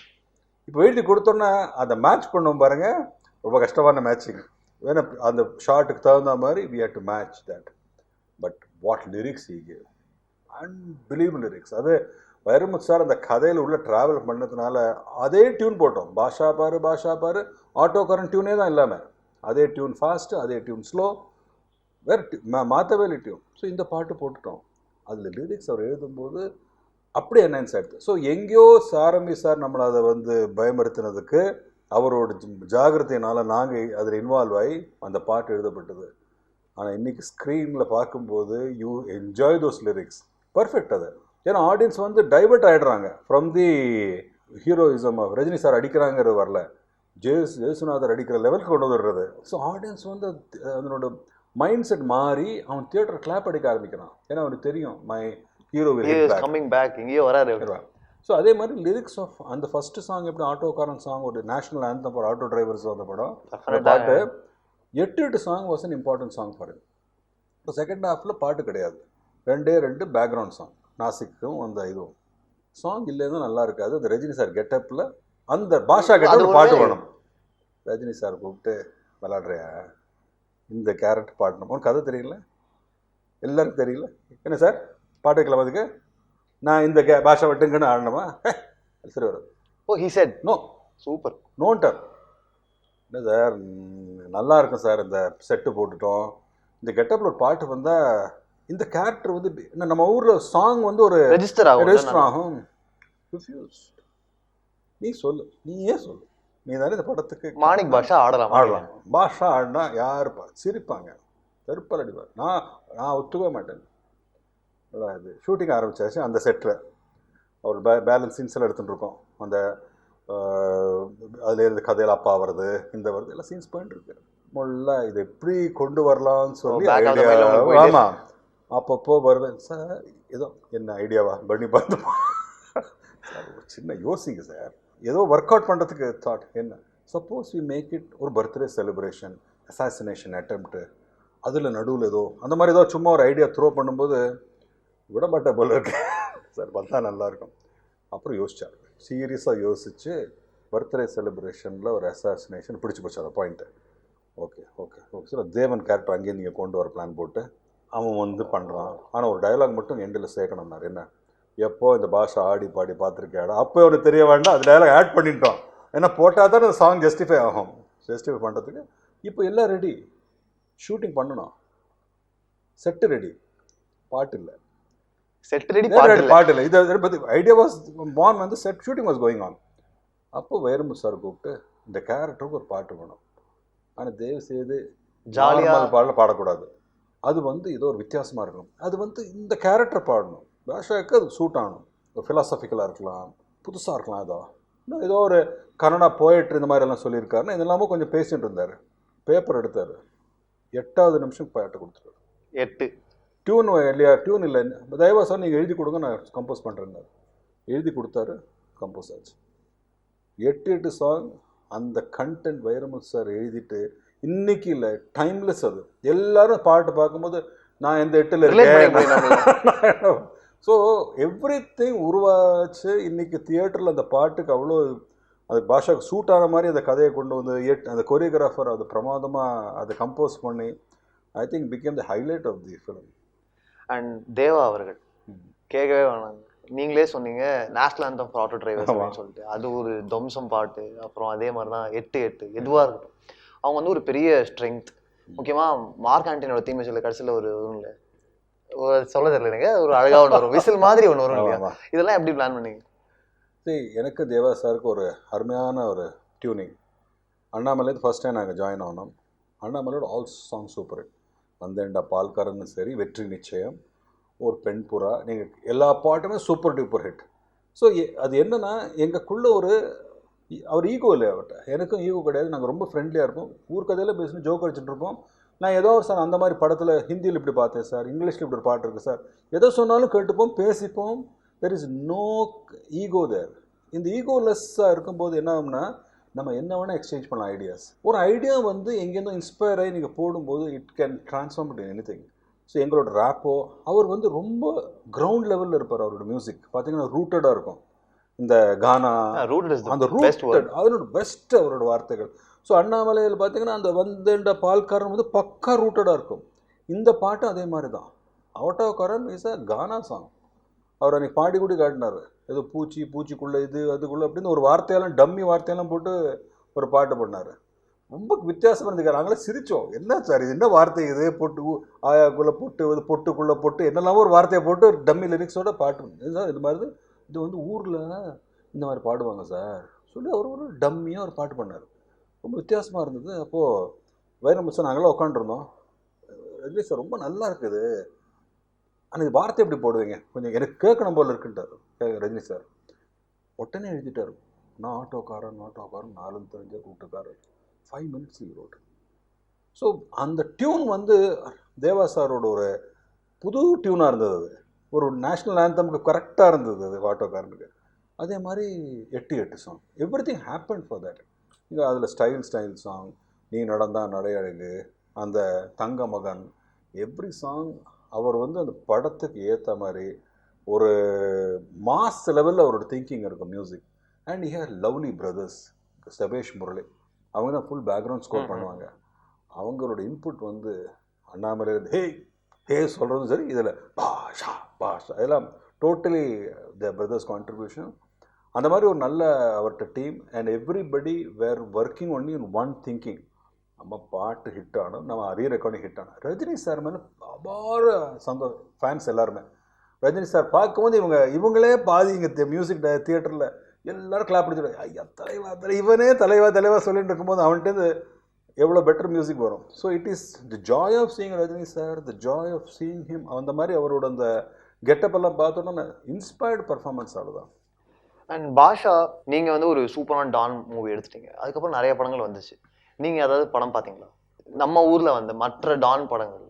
இப்போ எழுதி கொடுத்தோன்னே அதை மேட்ச் பண்ணோம் பாருங்கள், ரொம்ப கஷ்டமான மேட்சிங். வேணா அந்த ஷார்ட்டுக்கு தகுந்த மாதிரி we had to match that. But what lyrics he gave, unbelievable lyrics. அது வைரமுத்து சார் அந்த கதையில் உள்ள ட்ராவல் பண்ணதுனால அதே டியூன் போட்டோம். பாஷா பாரு ஆட்டோ கரண்ட் டியூனே தான் இல்லாமல் அதே டியூன் ஃபாஸ்ட்டு, அதே டியூன் ஸ்லோ, வேறு மாற்றவே இல்லை டியூன். ஸோ இந்த பாட்டு போட்டுட்டோம். அதில் லிரிக்ஸ் அவர் எழுதும்போது அப்படியே என்ஹான்ஸ் ஆகிடுது. ஸோ எங்கேயோ ஆர்எம்வி சார் நம்மளை அதை வந்து பயமுறுத்தினதுக்கு அவரோட ஜாகிரதையினால் நாங்கள் அதில் இன்வால்வ் ஆகி அந்த பாட்டு எழுதப்பட்டது. ஆனால் இன்றைக்கி ஸ்க்ரீனில் பார்க்கும்போது you enjoy those lyrics perfect. அது ஏன்னா ஆடியன்ஸ் வந்து டைவர்ட் ஆகிடுறாங்க from the heroism of Rajini sir அடிக்கிறாங்கிறது வரல, ஜெயசுநாதர் அடிக்கிற லெவலுக்கு கொண்டு வந்துடுறது. ஸோ ஆடியன்ஸ் வந்து அதனோட மைண்ட் செட் மாறி அவன் தியேட்டர் கிளாப் அடிக்க ஆரம்பிக்கிறான். ஏன்னா அவனுக்கு தெரியும் மை ஹீரோ கம்மிங் பேக், இங்கேயோ வராது. ஸோ அதே மாதிரி லிரிக்ஸ் ஆஃப் அந்த ஃபஸ்ட்டு சாங் எப்படி ஆட்டோக்காரன் சாங் ஒரு national anthem for auto drivers வந்த படம், அந்த பாட்டு 8 song was an important song for it. இப்போ செகண்ட் ஹாஃபில் பாட்டு கிடையாது, 2 பேக்ரவுண்ட் சாங், நாசிக்கும் அந்த இதுவும் சாங் இல்லைன்னா நல்லா இருக்காது. அந்த ரஜினி சார் கெட்டப்பில் அந்த பாஷா கெட்டப்பில் பாட்டு வேணும். ரஜினி சார் கூப்பிட்டு, விளாட்றியா இந்த கேரக்டர் பாடணும், உனக்கு கதை தெரியல, எல்லாருக்கும் தெரியல, என்ன சார் பாட்டு வைக்கலாம், அதுக்கு நான் இந்த பாஷா விட்டுங்கன்னு ஆடணுமா? சரி வரும். Oh he said no, super நோன்டர். என்ன சார் நல்லா இருக்கும் சார், இந்த செட்டு போட்டுட்டோம், இந்த கெட்டப்பில் ஒரு பாட்டு வந்தால் இந்த கேரக்டர் வந்து என்ன நம்ம ஊரில் சாங் வந்து ஒரு ரெஜிஸ்டர் ரெஜிஸ்டர் ஆகும். ஆகும். ரிஃப்யூஸ். நீ சொல்லு, நீயே சொல்லு, நீ தானே இந்த படத்துக்கு மாணிக் பாஷா ஆடலாம். பாஷா ஆடினா யார் சிரிப்பாங்க, செருப்பால் அடிப்பார். நான் ஒத்துக்கவே மாட்டேன். இது ஷூட்டிங் ஆரம்பிச்சாச்சு. அந்த செட்டில் ஒரு பேலன்ஸ் சீன்ஸ் எல்லாம் எடுத்துகிட்டு இருக்கோம். அந்த அதுல இருந்து கதையில் அப்பா வருது, இந்த வருது, எல்லாம் சீன்ஸ் போயிட்டு இருக்கு. முள்ள இதை எப்படி கொண்டு வரலாம்னு சொல்லி ஐடியா. ஆமாம், அப்பப்போ வருவேன் சார், ஏதோ என்ன ஐடியாவா பண்ணி பார்த்து சார் ஒரு சின்ன யோசிங்க சார், ஏதோ ஒர்க் அவுட் பண்ணுறதுக்கு தாட் என்ன. சப்போஸ் வி மேக் இட் ஒரு பர்த்டே செலிப்ரேஷன், அசாசினேஷன் அட்டெம்ப்ட்டு, அதில் நடுவில் ஏதோ அந்த மாதிரி ஏதோ சும்மா ஒரு ஐடியா த்ரோ பண்ணும்போது விடமாட்ட போல இருக்கு சார், பார்த்தா நல்லாயிருக்கும். அப்புறம் யோசிச்சார், சீரியஸாக யோசிச்சு பர்த்டே செலிப்ரேஷனில் ஒரு அசாசினேஷன் பிடிச்சி போச்சு அந்த point. Okay okay okay sir, தேவன் கேரக்டர் அங்கேயே நீங்கள் கொண்டு வர பிளான் போட்டு அவன் வந்து பண்ணுறான். ஆனால் ஒரு டயலாக் மட்டும் எண்டில் சேர்க்கணும்னார். என்ன, எப்போ இந்த பாஷா ஆடி பாடி பார்த்துருக்கேடா, அப்போ ஒரு தெரிய வேண்டாம், அது டயலாக் ஆட் பண்ணிட்டோம். ஏன்னா போட்டால் தான் அந்த சாங் ஜஸ்டிஃபை ஆகும். ஜஸ்டிஃபை பண்ணுறதுக்கு இப்போ எல்லாம் ரெடி, ஷூட்டிங் பண்ணணும், செட்டு ரெடி, பாட்டு இல்லை, செட் ரெடி, பாட்டு இல்லை. இது ஐடியா வாஸ் மார்ன் வந்து set shooting was going on. அப்போ வைரமு சார் கூப்பிட்டு இந்த கேரக்டருக்கு ஒரு பாட்டு வேணும், ஆனால் தயவு செய்து ஜாலியாக பாடக்கூடாது, அது வந்து ஏதோ ஒரு வித்தியாசமாக இருக்கணும், அது வந்து இந்த கேரக்டர் பாடணும், பாஷாவுக்கு அது சூட் ஆகணும், ஒரு ஃபிலாசபிக்கலாக இருக்கலாம், புதுசாக இருக்கலாம், ஏதோ ஒரு கன்னடா போயட்ரி இந்த மாதிரி எல்லாம் சொல்லியிருக்காருன்னு இதெல்லாமும் கொஞ்சம் பேசிட்டு இருந்தார். பேப்பர் எடுத்தார், 8வது நிமிஷம் பாட்டு கொடுத்துருவார். 8 டியூன் இல்லையா, டியூன் இல்லை, தயவா சார் நீங்கள் எழுதி கொடுங்க, நான் கம்போஸ் பண்ணுறேன்னாரு. எழுதி கொடுத்தாரு, கம்போஸ் ஆச்சு. 8 சாங். அந்த கண்டென்ட் வைரமுத்து சார் எழுதிட்டு இன்னைக்கு இல்லை, டைம்லெஸ். அது எல்லாரும் பாட்டு பார்க்கும்போது நான் எந்த 8ல் இருக்கேன். ஸோ எவ்ரி திங் உருவாச்சு. இன்னைக்கு தியேட்டரில் அந்த பாட்டுக்கு அவ்வளோ, அது பாஷாவுக்கு சூட் ஆன மாதிரி அந்த கதையை கொண்டு வந்து அந்த கொரியோகிராஃபர் அது பிரமாதமாக அதை கம்போஸ் பண்ணி I think became the highlight of the film. And Deva அவர்கள் கேட்கவே வேணாங்க, நீங்களே சொன்னீங்க national anthem for auto drivers அப்படின்னு சொல்லிட்டு, அது ஒரு தம்சம் பாட்டு. அப்புறம் அதே மாதிரி தான் 8 எதுவாக இருக்கட்டும், அவங்க வந்து ஒரு பெரிய ஸ்ட்ரென்த். முக்கியமாக மார்க் ஆண்டனியோட தீமை சொல்ல கடைசியில் ஒரு இல்லை சொல்ல தெரியல எனக்கு, ஒரு அழகாக ஒன்று வரும், விசில் மாதிரி ஒன்று வரும் இல்லையா, இதெல்லாம் எப்படி பிளான் பண்ணீங்க? சரி, எனக்கு தேவா சாருக்கு ஒரு அருமையான ஒரு டியூனிங். அண்ணாமலைக்கு ஃபர்ஸ்ட் டைம் நாங்கள் ஜாயின் ஆனோம். அண்ணாமலையோட ஆல் சாங் சூப்பர் ஹிட். வந்தேன்டா பால்காரன்னு சரி, வெற்றி நிச்சயம், ஒரு பெண் புறா, நீங்கள் எல்லா பாட்டுமே சூப்பர் டூப்பர் ஹிட். ஸோ அது என்னென்னா எங்களுக்குள்ள ஒரு அவர் ஈகோ இல்லை, அவர்கிட்ட எனக்கும் ஈகோ கிடையாது. நாங்கள் ரொம்ப ஃப்ரெண்ட்லியாக இருப்போம், ஊர் கதையில் பேசணும், ஜோக் அடிச்சுட்டு இருப்போம். நான் ஏதோ சார் அந்த மாதிரி படத்தில் ஹிந்தியில் இப்படி பார்த்தேன் சார், இங்கிலீஷில் இப்படி ஒரு பாட்டு இருக்குது சார், எதோ சொன்னாலும் கேட்டுப்போம், பேசிப்போம். தெர் இஸ் நோ ஈகோ தேர். இந்த ஈகோலெஸ்ஸாக இருக்கும்போது என்ன ஆகும்னா நம்ம என்ன வேணால் எக்ஸ்சேஞ்ச் பண்ணலாம் ஐடியாஸ். ஒரு ஐடியா வந்து எங்கேருந்தும் இன்ஸ்பயர் ஆகி நீங்கள் போடும்போது it can transform in any thing. So எங்களோட ரேப்போ, அவர் வந்து ரொம்ப கிரவுண்ட் லெவலில் இருப்பார். அவரோட மியூசிக் பார்த்தீங்கன்னா ரூட்டடாக இருக்கும். இந்த கானா அந்த ரூட்டட் அதனோட பெஸ்ட் அவரோட வார்த்தைகள். ஸோ அண்ணாமலையில் பார்த்தீங்கன்னா அந்த வந்தேண்ட பால்காரன் வந்து பக்கா ரூட்டடாக இருக்கும். இந்த பாட்டு அதே மாதிரி தான். ஆட்டோக்காரன் இஸ் அ கானா சாங். அவர் அன்றைக்கி பாடி கூடி காட்டினார், ஏதோ பூச்சிக்குள்ளே இது அதுக்குள்ளே அப்படின்னு ஒரு வார்த்தையெல்லாம் டம்மி வார்த்தையெல்லாம் போட்டு ஒரு பாட்டு பண்ணார். ரொம்ப வித்தியாசமாக இருந்துக்கார். நாங்களே சிரித்தோம், என்ன சார் இது, என்ன வார்த்தை இது, பொட்டு ஆயாக்குள்ளே பொட்டு, இது பொட்டுக்குள்ளே பொட்டு, என்னெல்லாமோ ஒரு வார்த்தையை போட்டு டம்மி லிரிக்ஸோட பாட்டு சார். இது மாதிரி இது வந்து ஊரில் இந்த மாதிரி பாடுவாங்க சார் சொல்லி அவர் ஒரு டம்மியாக ஒரு பாட்டு பண்ணார். ரொம்ப வித்தியாசமாக இருந்தது. அப்போது வைரமுத்து சார் நாங்களாம் உட்காந்துருந்தோம், ரஜினி சார் ரொம்ப நல்லா இருக்குது, ஆனால் இது வார்த்தை எப்படி போடுவீங்க, கொஞ்சம் எனக்கு கேட்கணும் போல் இருக்குன்ட்டார் ரஜினி சார். உடனே எழுதிட்டார், நான் ஆட்டோக்காரன் 4 தெரிஞ்ச கூட்டுக்காரன், 5 minutes ரோடு. ஸோ அந்த டியூன் வந்து தேவா சாரோட ஒரு புது டியூனாக இருந்தது. அது ஒரு நேஷ்னல் ஆந்தமுக்கு கரெக்டாக இருந்தது அது ஆட்டோக்காரனுக்கு. அதே மாதிரி 8 song, every thing happen for that. இங்கே அதில் ஸ்டைல் சாங், நீ நடந்தா நடையழகு, அந்த தங்க மகன், எவ்ரி சாங் அவர் வந்து அந்த படத்துக்கு ஏற்ற மாதிரி ஒரு மாஸ் லெவலில் அவரோட திங்கிங் இருக்கும் music. And he hair lovely brothers, Sabesh Murali, அவங்க தான் ஃபுல் பேக்ரவுண்ட் ஸ்கோர் பண்ணுவாங்க. அவங்களோட இன்புட் வந்து அண்ணாமலையிலேருந்து ஹே சொல்கிறதும் சரி, இதில் பாஷா இதெல்லாம் டோட்டலி த பிரதர்ஸ் கான்ட்ரிபியூஷன். அந்த மாதிரி ஒரு நல்ல அவர்கிட்ட team and everybody where working only in one thinking. நம்ம பாட்டு ஹிட் ஆனோம், நம்ம ரெக்கார்டிங் ஹிட் ஆனோம். ரஜினி சார் மேலே அபார சந்தோஷம். ஃபேன்ஸ் எல்லாருமே ரஜினி சார் பார்க்கும்போது இவங்களே பாதி இங்கே மியூசிக் தியேட்டரில் எல்லோரும் கிளாப் அடிச்சுடுவாங்க. ஐயா தலைவா இவனே தலைவா சொல்லிட்டு இருக்கும்போது அவன்கிட்ட எவ்வளோ பெட்டர் மியூசிக் வரும். So it is the joy of seeing Rajini sir, the joy of seeing him. அந்த மாதிரி அவரோட அந்த கெட்டப் எல்லாம் பார்த்தோன்னா இன்ஸ்பயர்டு பர்ஃபார்மன்ஸ் அவ்வளோதான். அண்ட் பாஷா, நீங்கள் வந்து ஒரு சூப்பரான டான் மூவி எடுத்துட்டீங்க, அதுக்கப்புறம் நிறைய படங்கள் வந்துச்சு. நீங்கள் அதாவது படம் பார்த்தீங்களா நம்ம ஊரில் வந்து மற்ற டான் படங்கள்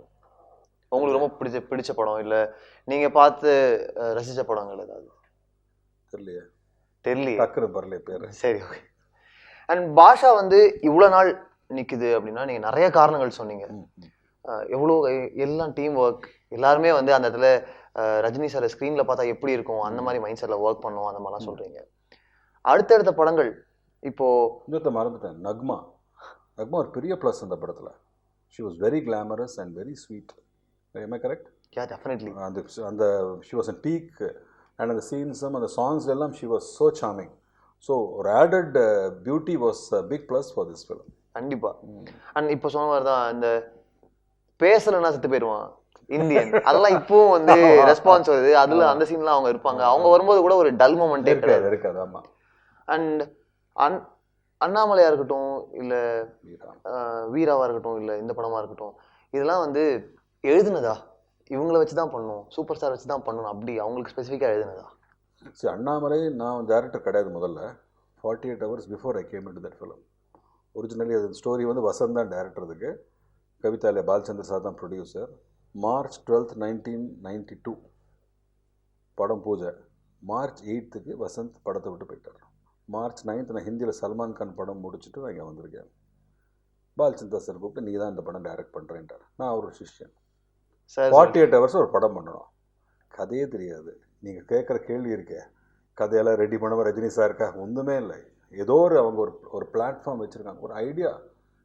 உங்களுக்கு ரொம்ப பிடிச்ச படம், இல்லை நீங்கள் பார்த்து ரசித்த படங்கள் ஏதாவது? தெரியலையே பேர். சரி, ஓகே. அண்ட் பாஷா வந்து இவ்வளோ நாள் நிற்குது அப்படின்னா நீங்கள் நிறைய காரணங்கள் சொன்னீங்க. எவ்வளோ எல்லாம் டீம் ஒர்க், எல்லாருமே வந்து அந்த இடத்துல ரஜினி சார் ஸ்க்ரீனில் பார்த்தா எப்படி இருக்கும் அந்த மாதிரி மைண்ட் செட்டில் ஒர்க் பண்ணும், அந்த மாதிரிலாம் சொல்கிறீங்க. அடுத்தடுத்த படங்கள் இப்போது இன்னொருத்த மறந்துட்டேன், நக்மா ஒரு பெரிய ப்ளஸ் அந்த படத்தில். She was very glamorous and very sweet. Am I correct? Yeah, definitely. அந்த she was in peak and அந்த சீன்ஸும் அந்த சாங்ஸ் எல்லாம் she was so charming. So ஒரு added beauty was a big plus for this film. கண்டிப்பா. And இப்போ சொன்ன மாதிரி தான் இந்த பேசலன்னா செத்து போயிடுவான் இந்தியன், அதெல்லாம் இப்பவும் வந்து ரெஸ்பான்ஸ் வருது. அதுல அந்த சீன்லாம் அவங்க இருப்பாங்க, அவங்க வரும்போது கூட ஒரு டல் மொமெண்டே இருக்காது. ஆமா. அண்ட் அண்ணாமலையா இருக்கட்டும், இல்ல வீராவா இருக்கட்டும், இல்ல இந்த படமா இருக்கட்டும், இதெல்லாம் வந்து எழுதுனதா இவங்களை வச்சு தான் பண்ணணும், சூப்பர் ஸ்டார் வச்சு தான் பண்ணணும், அப்படி அவங்களுக்கு ஸ்பெசிஃபிக்காக எழுதுனதா? சரி, அண்ணாமலை நான் டேரக்டர் கிடையாது. முதல்ல 48 hours before I came into that film. Originally அது ஸ்டோரி வந்து வசந்த் தான் டேரக்டருக்கு, கவிதாலயா பாலச்சந்தர் சார் தான் ப்ரொடியூசர். March 12, 1992 படம் பூஜை. March 8 வசந்த் படத்தை விட்டு போயிட்டார். March 9 நான் ஹிந்தியில் சல்மான் கான் படம் முடிச்சுட்டு நான் இங்கே வந்திருக்கேன். பாலச்சந்தர் சார் கூப்பிட்டு நீ தான் இந்த படம் டைரக்ட் பண்ணுறேன்ட்டார். நான் ஒரு சிஷ்யன். 48 hours ஒரு படம் பண்ணணும், கதையே தெரியாது. நீங்கள் கேட்குற கேள்வி இருக்கே, கதையெல்லாம் ரெடி பண்ணவா ரஜினி சார் இருக்கா? ஒன்றுமே இல்லை. ஏதோ அவங்க ஒரு பிளாட்ஃபார்ம் வச்சுருக்காங்க, ஒரு ஐடியா,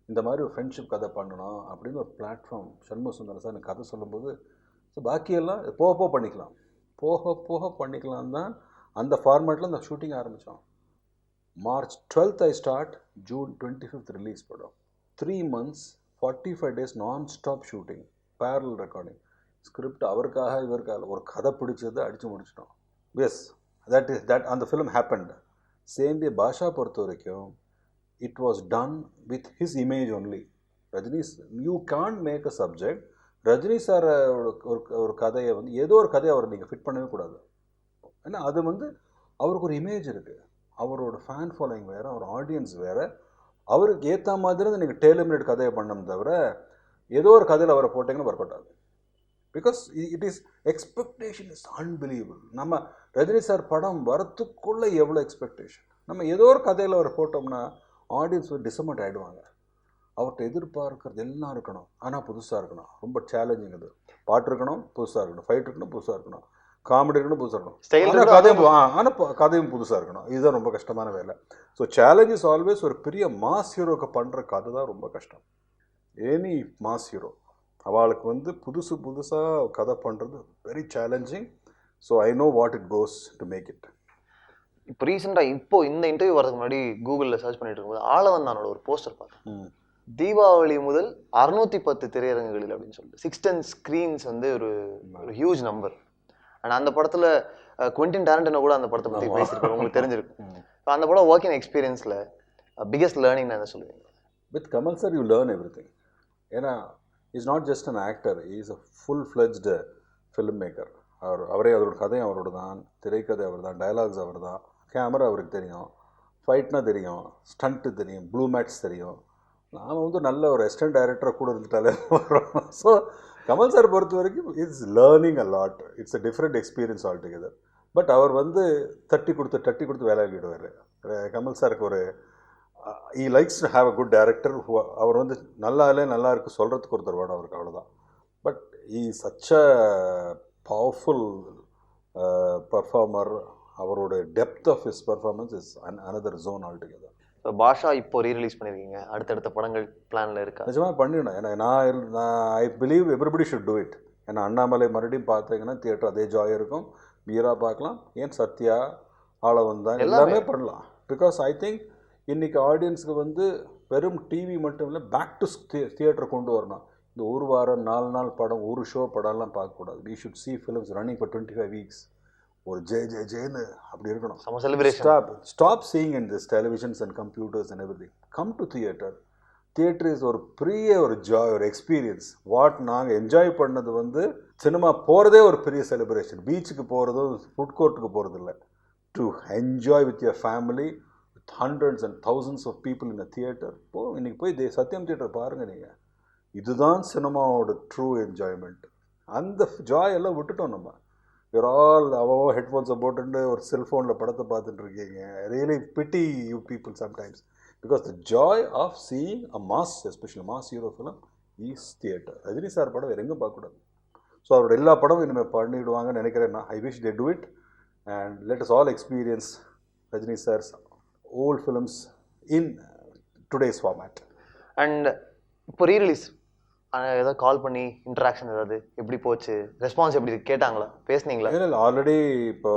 இந்த மாதிரி ஒரு ஃப்ரெண்ட்ஷிப் கதை பண்ணணும் அப்படின்னு ஒரு பிளாட்ஃபார்ம். சண்முக சுந்தரம் சார் எனக்கு கதை சொல்லும்போது பாக்கியெல்லாம் போக பண்ணிக்கலாம் தான் அந்த ஃபார்மேட்டில் அந்த ஷூட்டிங் ஆரம்பித்தோம். March 12 I start, June 25 release படம். 3 months 45 days non-stop shooting, parallel recording. Script அவருக்காக இவருக்காக ஒரு கதை பிடிச்சதை அடித்து முடிச்சிட்டோம். எஸ், தட் அந்த film happened. Same way Basha பொறுத்த வரைக்கும் it was done with his image only. Rajini, you can't make a subject. Rajini sir ஒரு கதையை வந்து ஏதோ ஒரு கதையை அவர் நீங்கள் ஃபிட் பண்ணவே கூடாது. ஏன்னா அது வந்து அவருக்கு ஒரு இமேஜ் இருக்குது, அவரோட ஃபேன் ஃபாலோயிங் வேறு, அவர் ஆடியன்ஸ் வேறு. அவருக்கு ஏற்ற மாதிரி தான் நீங்கள் டெய்லர்மேட் கதையை பண்ணணும் தவிர ஏதோ ஒரு கதையில் அவரை போட்டிங்கன்னா ஒர்க் அவுட் ஆகுது. Because it is expectation is unbelievable. நம்ம ரஜினி சார் படம் வரத்துக்குள்ளே எவ்வளோ எக்ஸ்பெக்டேஷன். நம்ம ஏதோ ஒரு கதையில் அவரை போட்டோம்னா ஆடியன்ஸ் வந்து டிசப்பாயிண்ட் ஆகிடுவாங்க. அவர்கிட்ட எதிர்பார்க்கறது எல்லாம் இருக்கணும், ஆனால் புதுசாக இருக்கணும். ரொம்ப சேலஞ்சிங் அது. பாட்டு இருக்கணும், புதுசாக இருக்கணும். ஃபைட் இருக்கணும், புதுசாக இருக்கணும். காமெடி இருக்கணும், புதுசாக இருக்கணும். ஆனால் கதையும் புதுசாக இருக்கணும். இதுதான் ரொம்ப கஷ்டமான வேலை. So challenge is always. ஒரு பெரிய மாஸ் ஹீரோக்கு பண்ணுற கதை தான் ரொம்ப கஷ்டம். எனி மாஸ் ஹீரோ அவளுக்கு வந்து புதுசாக கதை பண்ணுறது very challenging. So I know what it goes to make it. இப்போ ரீசெண்டாக இந்த இன்டர்வியூ வரதுக்கு முன்னாடி கூகுளில் சர்ச் பண்ணிட்டு இருக்கும்போது ஆளவந்தானோட ஒரு போஸ்டர் பார்த்தேன். தீபாவளி முதல் 610 திரையரங்குகளில் அப்படின்னு சொல்லிட்டு 610 ஸ்க்ரீன்ஸ் வந்து ஒரு ஹியூஜ் நம்பர். அண்ட் அந்த படத்தில் குவென்டின் டாரண்டினோ கூட அந்த படத்தை பற்றி பேசியிருக்காரு, உங்களுக்கு தெரிஞ்சிருக்கும். அந்த படம் ஒர்க்கிங் எக்ஸ்பீரியன்ஸில் பிக்கெஸ்ட் லேர்னிங் நான் என்ன சொல்லுவேன்? With Kamal sir you learn everything. ஏன்னா is not just an actor, is a full fledged filmmaker. அவரே அதோட கதையும் அவரோட தான், திரைக்கதை அவர் தான், டைலாக்ஸ் அவர் தான், கேமரா அவருக்கு தெரியும், ஃபைட்னா தெரியும், ஸ்டண்ட்டு தெரியும், ப்ளூ மேட்ஸ் தெரியும். நாம் வந்து நல்ல ஒரு அசிஸ்டன்ட் டைரக்டராக கூட இருந்துட்டாலே. ஸோ கமல் சார் பொறுத்த வரைக்கும் it's learning a lot. It's a different experience altogether. But அவர் வந்து தட்டி கொடுத்து வேலை ஆகிடுவார். கமல் சாருக்கு ஒரு he likes to have a good director. அவர் வந்து நல்லா இருக்கு சொல்கிறதுக்கு ஒருத்தர் வேணும் அவருக்கு, அவ்வளோதான். But he is such a powerful performer. அவரோட depth of his performance is another zone altogether. So Basha இப்போ ரீரிலீஸ் பண்ணியிருக்கீங்க, அடுத்தடுத்த படங்கள் பிளானில் இருக்கா? நிஜமாக பண்ணிடணும். ஏன்னா நான் I believe everybody should do it. ஏன்னா அண்ணாமலை மறுபடியும் பார்த்தீங்கன்னா தியேட்டர் அதே ஜாய் இருக்கும், வீரா பார்க்கலாம், ஏன் சத்யா, ஆளவன் தான் எல்லாமே பண்ணலாம். பிகாஸ் ஐ திங்க் இன்றைக்கி ஆடியன்ஸுக்கு வந்து வெறும் டிவி மட்டும் இல்லை, பேக் டு தியேட்டரை கொண்டு வரணும். இந்த ஒரு வாரம் 4 நாள் படம், ஒரு ஷோ படம்லாம் பார்க்கக்கூடாது. We should see films running for 25 weeks. ஒரு ஜெயன்னு அப்படி இருக்கணும். நம்ம celebration. Stop seeing in this televisions and computers and every thing. Come to theatre. Theatre is ஒரு பெரிய ஒரு ஜாய், ஒரு எக்ஸ்பீரியன்ஸ். வாட் நாங்கள் என்ஜாய் பண்ணது வந்து சினிமா போகிறதே ஒரு பெரிய செலிப்ரேஷன். பீச்சுக்கு போகிறதும் ஃபுட் கோர்ட்டுக்கு போகிறது இல்லை. To enjoy with your family, with hundreds and thousands of people in a theatre. இன்றைக்கி போய் சத்யம் தியேட்டர் பாருங்கள் நீங்கள். இதுதான் சினிமாவோட ட்ரூ என்ஜாய்மெண்ட். அந்த ஜாய் எல்லாம் விட்டுட்டோம் நம்ம. யூர் ஆல் ஹெட்ஃபோன்ஸை போட்டுட்டு ஒரு செல்ஃபோனில் படத்தை பார்த்துட்டு இருக்கீங்க. Really pity you people sometimes. Because the joy of seeing a mass, especially mass hero film is theatre. Rajini sir படம் வேறு எங்கே பார்க்கக்கூடாது. ஸோ அவரோட எல்லா படமும் இனிமேல் பண்ணிவிடுவாங்கன்னு நினைக்கிறேன் நான். I wish they do it and let us all experience Rajini sir's old films in today's format. And இப்போ ரீரிலீஸ் ஏதாவது கால் பண்ணி இன்ட்ராக்ஷன் ஏதாவது எப்படி போச்சு, ரெஸ்பான்ஸ் எப்படி கேட்டாங்களா, பேசுனீங்களா? இல்லை ஆல்ரெடி இப்போ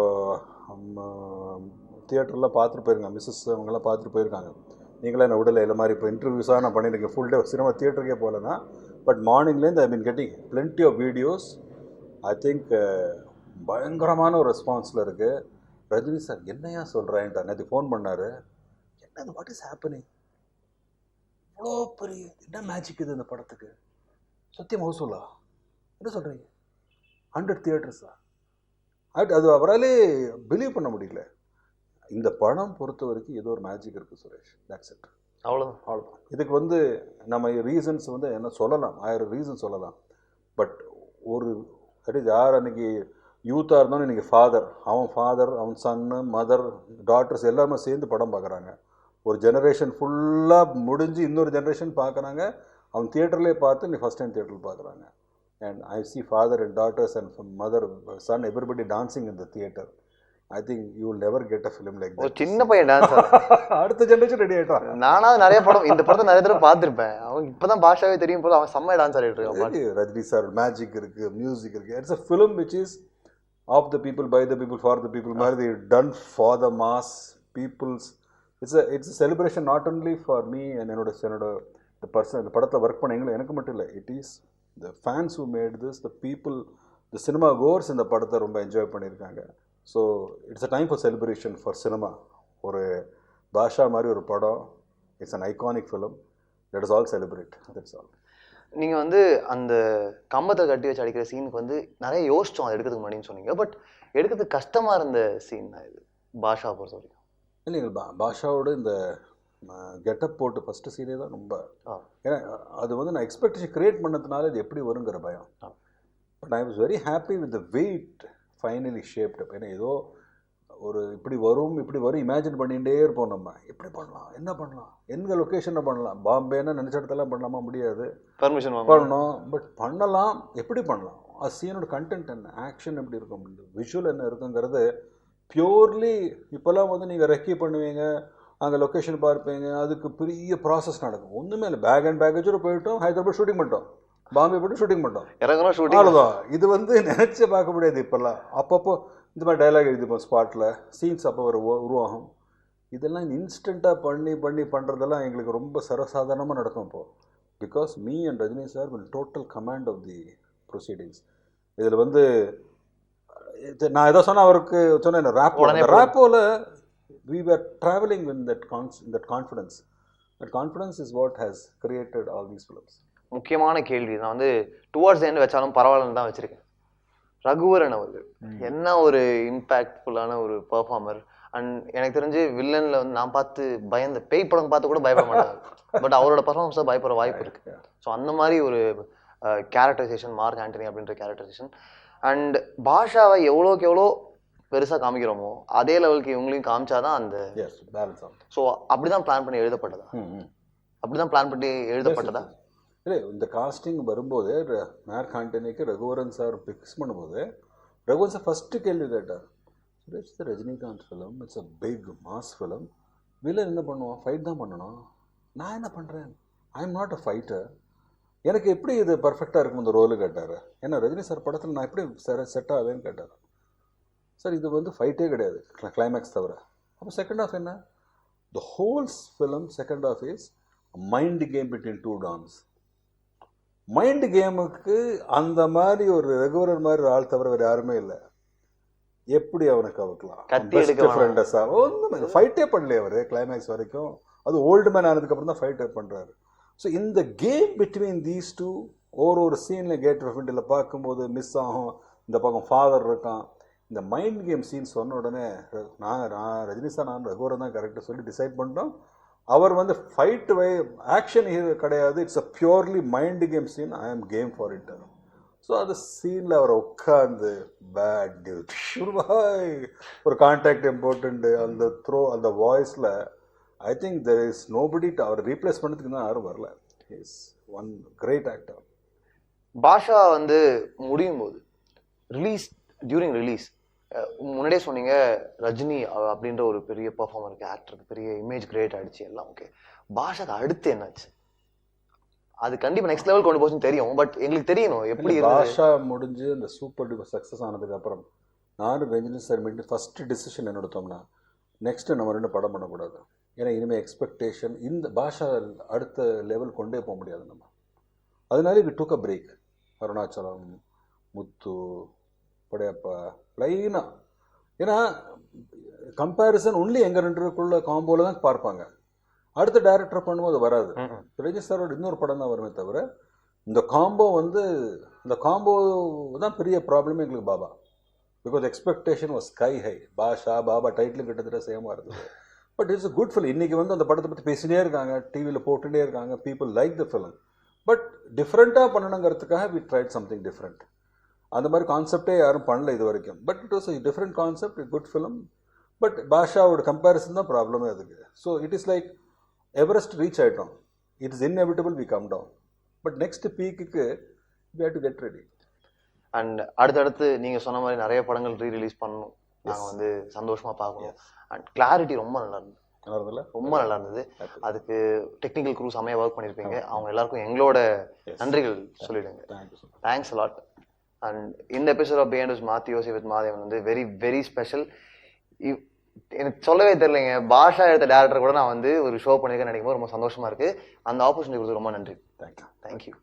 தியேட்டரில் பார்த்துட்டு போயிருக்காங்க. மிஸ்ஸஸ் அவங்கெல்லாம் பார்த்துட்டு போயிருக்காங்க. நீங்களே என்ன விடலை இல்லை மாதிரி இப்போ இன்டர்வியூஸாக நான் பண்ணியிருக்கேன். ஃபுல் டே சினிமா தியேட்டருக்கே போகலன்னா. பட் மார்னிங்லேருந்து I mean getting plenty of videos. I think பயங்கரமான ஒரு ரெஸ்பான்ஸில் இருக்குது. ரஜினி சார் என்னையா சொல்கிறேன்ட்டா நேற்று ஃபோன் பண்ணார். என்ன வாட் இஸ் ஹேப்பனிங், இவ்வளோ பெரிய என்ன மேஜிக் இது இந்த படத்துக்கு, சத்தியம் ஹவுஸ்ஃபுல்லா என்ன சொல்கிறீங்க, 100 தியேட்டர்ஸா? அது அவராலே பிலீவ் பண்ண முடியல. இந்த படம் பொறுத்த வரைக்கும் ஏதோ ஒரு மேஜிக் இருக்குது சுரேஷ். That's it. அவ்வளோதான். இதுக்கு வந்து நம்ம ரீசன்ஸ் வந்து என்ன சொல்லலாம், 1000 ரீசன் சொல்லலாம். பட் ஒரு யார் அன்றைக்கி யூத்தாக இருந்தாலும் இன்றைக்கி ஃபாதர் அவன் சன்னு மதர் டாட்டர்ஸ் எல்லாருமே சேர்ந்து படம் பார்க்குறாங்க. ஒரு ஜெனரேஷன் ஃபுல்லாக முடிஞ்சு இன்னொரு ஜெனரேஷன் பார்க்குறாங்க. அவன் தியேட்டர்லேயே பார்த்து நீ ஃபஸ்ட் டைம் தியேட்டரில் பார்க்குறாங்க. And I see father and daughters and mother son everybody dancing in the theatre. I think you will never get a film like ஒரு சின்ன பையன் டான்ஸ் அடுத்த ஜெனரேஷன் ரெடி ஆகிட்டான். நானாவது நிறைய படம் இந்த படத்தை நிறைய தடவை பார்த்துருப்பேன். அவன் இப்போ தான் பாஷாவே தெரியும் போது அவன் செம்ம டான்ஸ் ஆடிட்டு இருக்கான். ரஜினி சார் மேஜிக் இருக்குது, மியூசிக் இருக்குது. It's a film which is of the people, by the people, for the people மாதிரி done for the mass peoples. It's a celebration not only for me and என்னோட இந்த person இந்த படத்தை work பண்ண எனக்கு மட்டும் இல்லை. It is the fans who made this, the people, the cinema course இந்த படத்தை ரொம்ப என்ஜாய் பண்ணியிருக்காங்க. So it's a time for celebration for cinema. ஒரு பாஷா மாதிரி ஒரு படம், it's an iconic film. Let us all celebrate. That's all. நீங்கள் வந்து அந்த கம்பத்தை கட்டி வச்சு அடிக்கிற சீனுக்கு வந்து நிறைய யோசித்தோம் அதை எடுக்கிறதுக்கு முன்னாடின்னு சொன்னீங்க. பட் எடுக்கிறதுக்கு கஷ்டமாக இருந்த சீன் தான் இது பாஷா பொறுத்த வரைக்கும். இல்லைங்க, பாஷாவோட இந்த கெட்டப் போட்டு ஃபஸ்ட்டு சீனே தான் ரொம்ப, ஏன்னா அது வந்து நான் எக்ஸ்பெக்டேஷன் க்ரியேட் பண்ணதுனால இது எப்படி வருங்கிற பயம். But I was very happy with the way it finally shaped up. ஏன்னா ஏதோ ஒரு இப்படி வரும் இமேஜின் பண்ணிகிட்டே இருப்போம். நம்ம எப்படி பண்ணலாம், என்ன பண்ணலாம், எங்கே லொக்கேஷனில் பண்ணலாம், பாம்பேன்னா நினச்ச இடத்துலாம் பண்ணலாமா, முடியாது, பர்மிஷன் பண்ணணும். பட் பண்ணலாம், எப்படி பண்ணலாம், அது சீனோட கண்டென்ட் என்ன, ஆக்ஷன் எப்படி இருக்கும், விஷுவல் என்ன இருக்குங்கிறது பியூர்லி. இப்போல்லாம் வந்து நீங்கள் ரெக்கி பண்ணுவீங்க, அங்கே லொக்கேஷன் பார்ப்பீங்க, அதுக்கு பெரிய ப்ராசஸ் நடக்கும். ஒன்றுமே இல்லை, பேக் அண்ட் பேக்கேஜோடு போயிட்டோம், ஹைதராபாத் ஷூட்டிங் பண்ணிட்டோம், பாம்பே போய்ட்டு ஷூட்டிங் பண்ணிட்டோம், இறங்கணும் ஷூட்டிங், அவ்வளோதான். இது வந்து நினச்சி பார்க்க முடியாது. இப்போல்லாம் அப்பப்போ இந்த மாதிரி டைலாக் எழுதிப்போம் ஸ்பாட்டில், சீன்ஸ் அப்போ உருவாகும். இதெல்லாம் இன்ஸ்டண்ட்டாக பண்ணி பண்ணுறதெல்லாம் எங்களுக்கு ரொம்ப சர்வசாதாரணமாக நடக்கும் இப்போது. Because me and Rajini sir will total command of the proceedings. இதில் வந்து நான் எதோ சொன்னால் அவருக்கு சொன்னேன், ரேப்போவில் we were traveling in that confidence. That confidence is what has created all these films. முக்கியமான கேள்வி நான் வந்து டுவார்ட்ஸ் எண்ட் வச்சாலும் பரவாயில்லன்னு தான் வச்சிருக்கேன். ரகுவரன் அவர்கள் என்ன ஒரு இம்பேக்ட்ஃபுல்லான ஒரு பெர்ஃபார்மர். அண்ட் எனக்கு தெரிஞ்சு வில்லனில் வந்து நான் பார்த்து பயந்த பேய் படம் பார்த்து கூட பயப்பட மாட்டாங்க. பட் அவரோட பர்ஃபார்மன்ஸ் தான் பயப்படுற வாய்ப்பு இருக்குது. ஸோ அந்த மாதிரி ஒரு கேரக்டரைசேஷன், மார்க் ஆண்டனி அப்படின்ற கேரக்டரைசேஷன். அண்ட் பாஷாவை எவ்வளோக்கு எவ்வளோ பெருசாக காமிக்கிறோமோ அதே லெவலுக்கு இவங்களையும் காமிச்சாதான் அந்த பேலன்ஸ் ஆகும். ஸோ அப்படிதான் பிளான் பண்ணி எழுதப்பட்டதா? இல்லை, இந்த காஸ்டிங் வரும்போது மார்க் ஆண்டனிக்கு ரகுவரன் சார் ஃபிக்ஸ் பண்ணும்போது ரகுவரன் சார் ஃபஸ்ட்டு கேள்வி கேட்டார், it's the Rajinikanth film, it's a big mass film, villain என்ன பண்ணுவான், ஃபைட் தான் பண்ணணும், நான் என்ன பண்ணுறேன், I am not a fighter, எனக்கு எப்படி இது பர்ஃபெக்டாக இருக்கும் இந்த ரோலு கேட்டார். ஏன்னா ரஜினி சார் படத்தில் நான் எப்படி செட் ஆவேன்னு கேட்டார். சார் இது வந்து ஃபைட்டே கிடையாது கிளைமேக்ஸ் தவிர. அப்போ செகண்ட் ஹாஃப் என்ன? The whole film second half is mind game between two dons. Mind கேமுக்கு அந்த மாதிரி ஒரு ரெகுலர் மாதிரி ஒரு ஆள் தவிர வேறு யாருமே இல்லை. எப்படி அவனுக்கு அவுக்கலாம்? ஒன்றும் ஃபைட்டே பண்ணலையே அவர் கிளைமேக்ஸ் வரைக்கும். அது ஓல்டு மேன் ஆனதுக்கப்புறம் தான் ஃபைட்டே பண்ணுறாரு. ஸோ இந்த கேம் பிட்வீன் தீஸ் டூ ஒரு சீனில் கேட் ஆஃப் இண்டியில் பார்க்கும்போது மிஸ் ஆகும். இந்த பக்கம் ஃபாதர் இருக்கான். இந்த மைண்ட் கேம் சீன் சொன்ன உடனே நான் ரஜினி சார் நான் ரகுவரன் தான் கரெக்டாக சொல்லி டிசைட் பண்ணிட்டோம். அவர் வந்து ஃபைட் ஆக்ஷன் ஹீரோ கிடையாது. It's a purely mind game scene. I am game for it. So அந்த சீனில் அவர் உட்காந்து பேட் டியூட் ஒரு கான்டாக்ட் இம்பார்ட்டண்ட்டு அந்த அந்த வாய்ஸில் I think there is nobody அவர் ரீப்ளேஸ் பண்ணதுக்கு தான் யாரும் வரல. Is one great actor. Basha வந்து முடியும் போது டியூரிங் ரிலீஸ் முன்னாடியே சொன்னீங்க ரஜினி அப்படின்ற ஒரு பெரிய பெர்ஃபார்மருக்கு ஆக்டருக்கு பெரிய இமேஜ் கிரியேட் ஆயிடுச்சு எல்லாம் ஓகே. பாஷாக்கு அடுத்து என்னாச்சு? அது கண்டிப்பா நெக்ஸ்ட் லெவல் கொண்டு போச்சுன்னு தெரியும். பட் எங்களுக்கு தெரியணும் எப்படி பாஷா முடிஞ்சு இந்த சூப்பர் டூப்பர் சக்ஸஸ் ஆனதுக்கு அப்புறம் நானும் ரஜினி சார் மீண்டும் ஃபர்ஸ்ட் டிசிஷன் என்ன எடுத்தோம்னா நெக்ஸ்ட் நம்ம 2 படம் பண்ணக்கூடாது. ஏன்னா இனிமேல் எக்ஸ்பெக்டேஷன் இந்த பாஷா அடுத்த லெவல் கொண்டே போக முடியாது நம்ம. அதனால we took a break. Arunachalam, Muthu, Padayappa லைனா. ஏன்னா கம்பேரிசன் ஒன்லி எங்கள் 2 காம்போவில் தான் பார்ப்பாங்க. அடுத்த டைரக்டர் பண்ணும்போது வராது. ரஜினி சாரோட இன்னொரு படம் தான் வருமே தவிர இந்த காம்போ வந்து இந்த காம்போ தான் பெரிய ப்ராப்ளமே எங்களுக்கு Baba. Because expectation was sky high. Basha Baba டைட்டிலும் கிட்டத்தட்ட சேமாக இருந்தது. But it's good film. இன்றைக்கி வந்து அந்த படத்தை பற்றி பேசினே இருக்காங்க, டிவியில் போட்டுகிட்டே இருக்காங்க. People like the film. But டிஃப்ரெண்ட்டாக பண்ணணுங்கிறதுக்காக வி ட்ரைட் சம்திங் டிஃப்ரெண்ட். அந்த மாதிரி கான்செப்டே யாரும் பண்ணல இது வரைக்கும். But it was different concept, good film. But பாஷாவோட கம்பேரிசன் தான் ப்ராப்ளமே அதுக்கு. So it is like Everest reach ஆகிட்டோம். It is inevitable we come down. But next பீக்குக்கு we have to get ready. And அடுத்தடுத்து நீங்கள் சொன்ன மாதிரி நிறைய படங்கள் ரீரிலீஸ் பண்ணணும். நாங்கள் வந்து சந்தோஷமாக பார்க்கணும். அண்ட் கிளாரிட்டி ரொம்ப நல்லா இருந்தது. ரொம்ப நல்லா இருந்தது. அதுக்கு டெக்னிக்கல் க்ரூ செமையாக ஒர்க் பண்ணியிருப்பீங்க. அவங்க எல்லாருக்கும் எங்களோட நன்றிகள் சொல்லிடுங்க. Thanks a lot. அண்ட் இந்த எபிசோட் ஆஃப் பிஹைண்ட் மாத்தி யோசி வித் மாதேவன் வந்து வெரி வெரி ஸ்பெஷல். எனக்கு சொல்லவே தெரியலைங்க. பாஷா எடுத்த டேரக்டர் கூட நான் வந்து ஒரு ஷோ பண்ணியிருக்கேன்னு நினைக்கும் போது ரொம்ப சந்தோஷமா இருக்கு. அந்த ஆப்பர்ச்சுனிட்டி கொடுத்து ரொம்ப நன்றி. தேங்க்யூ. தேங்க்யூ.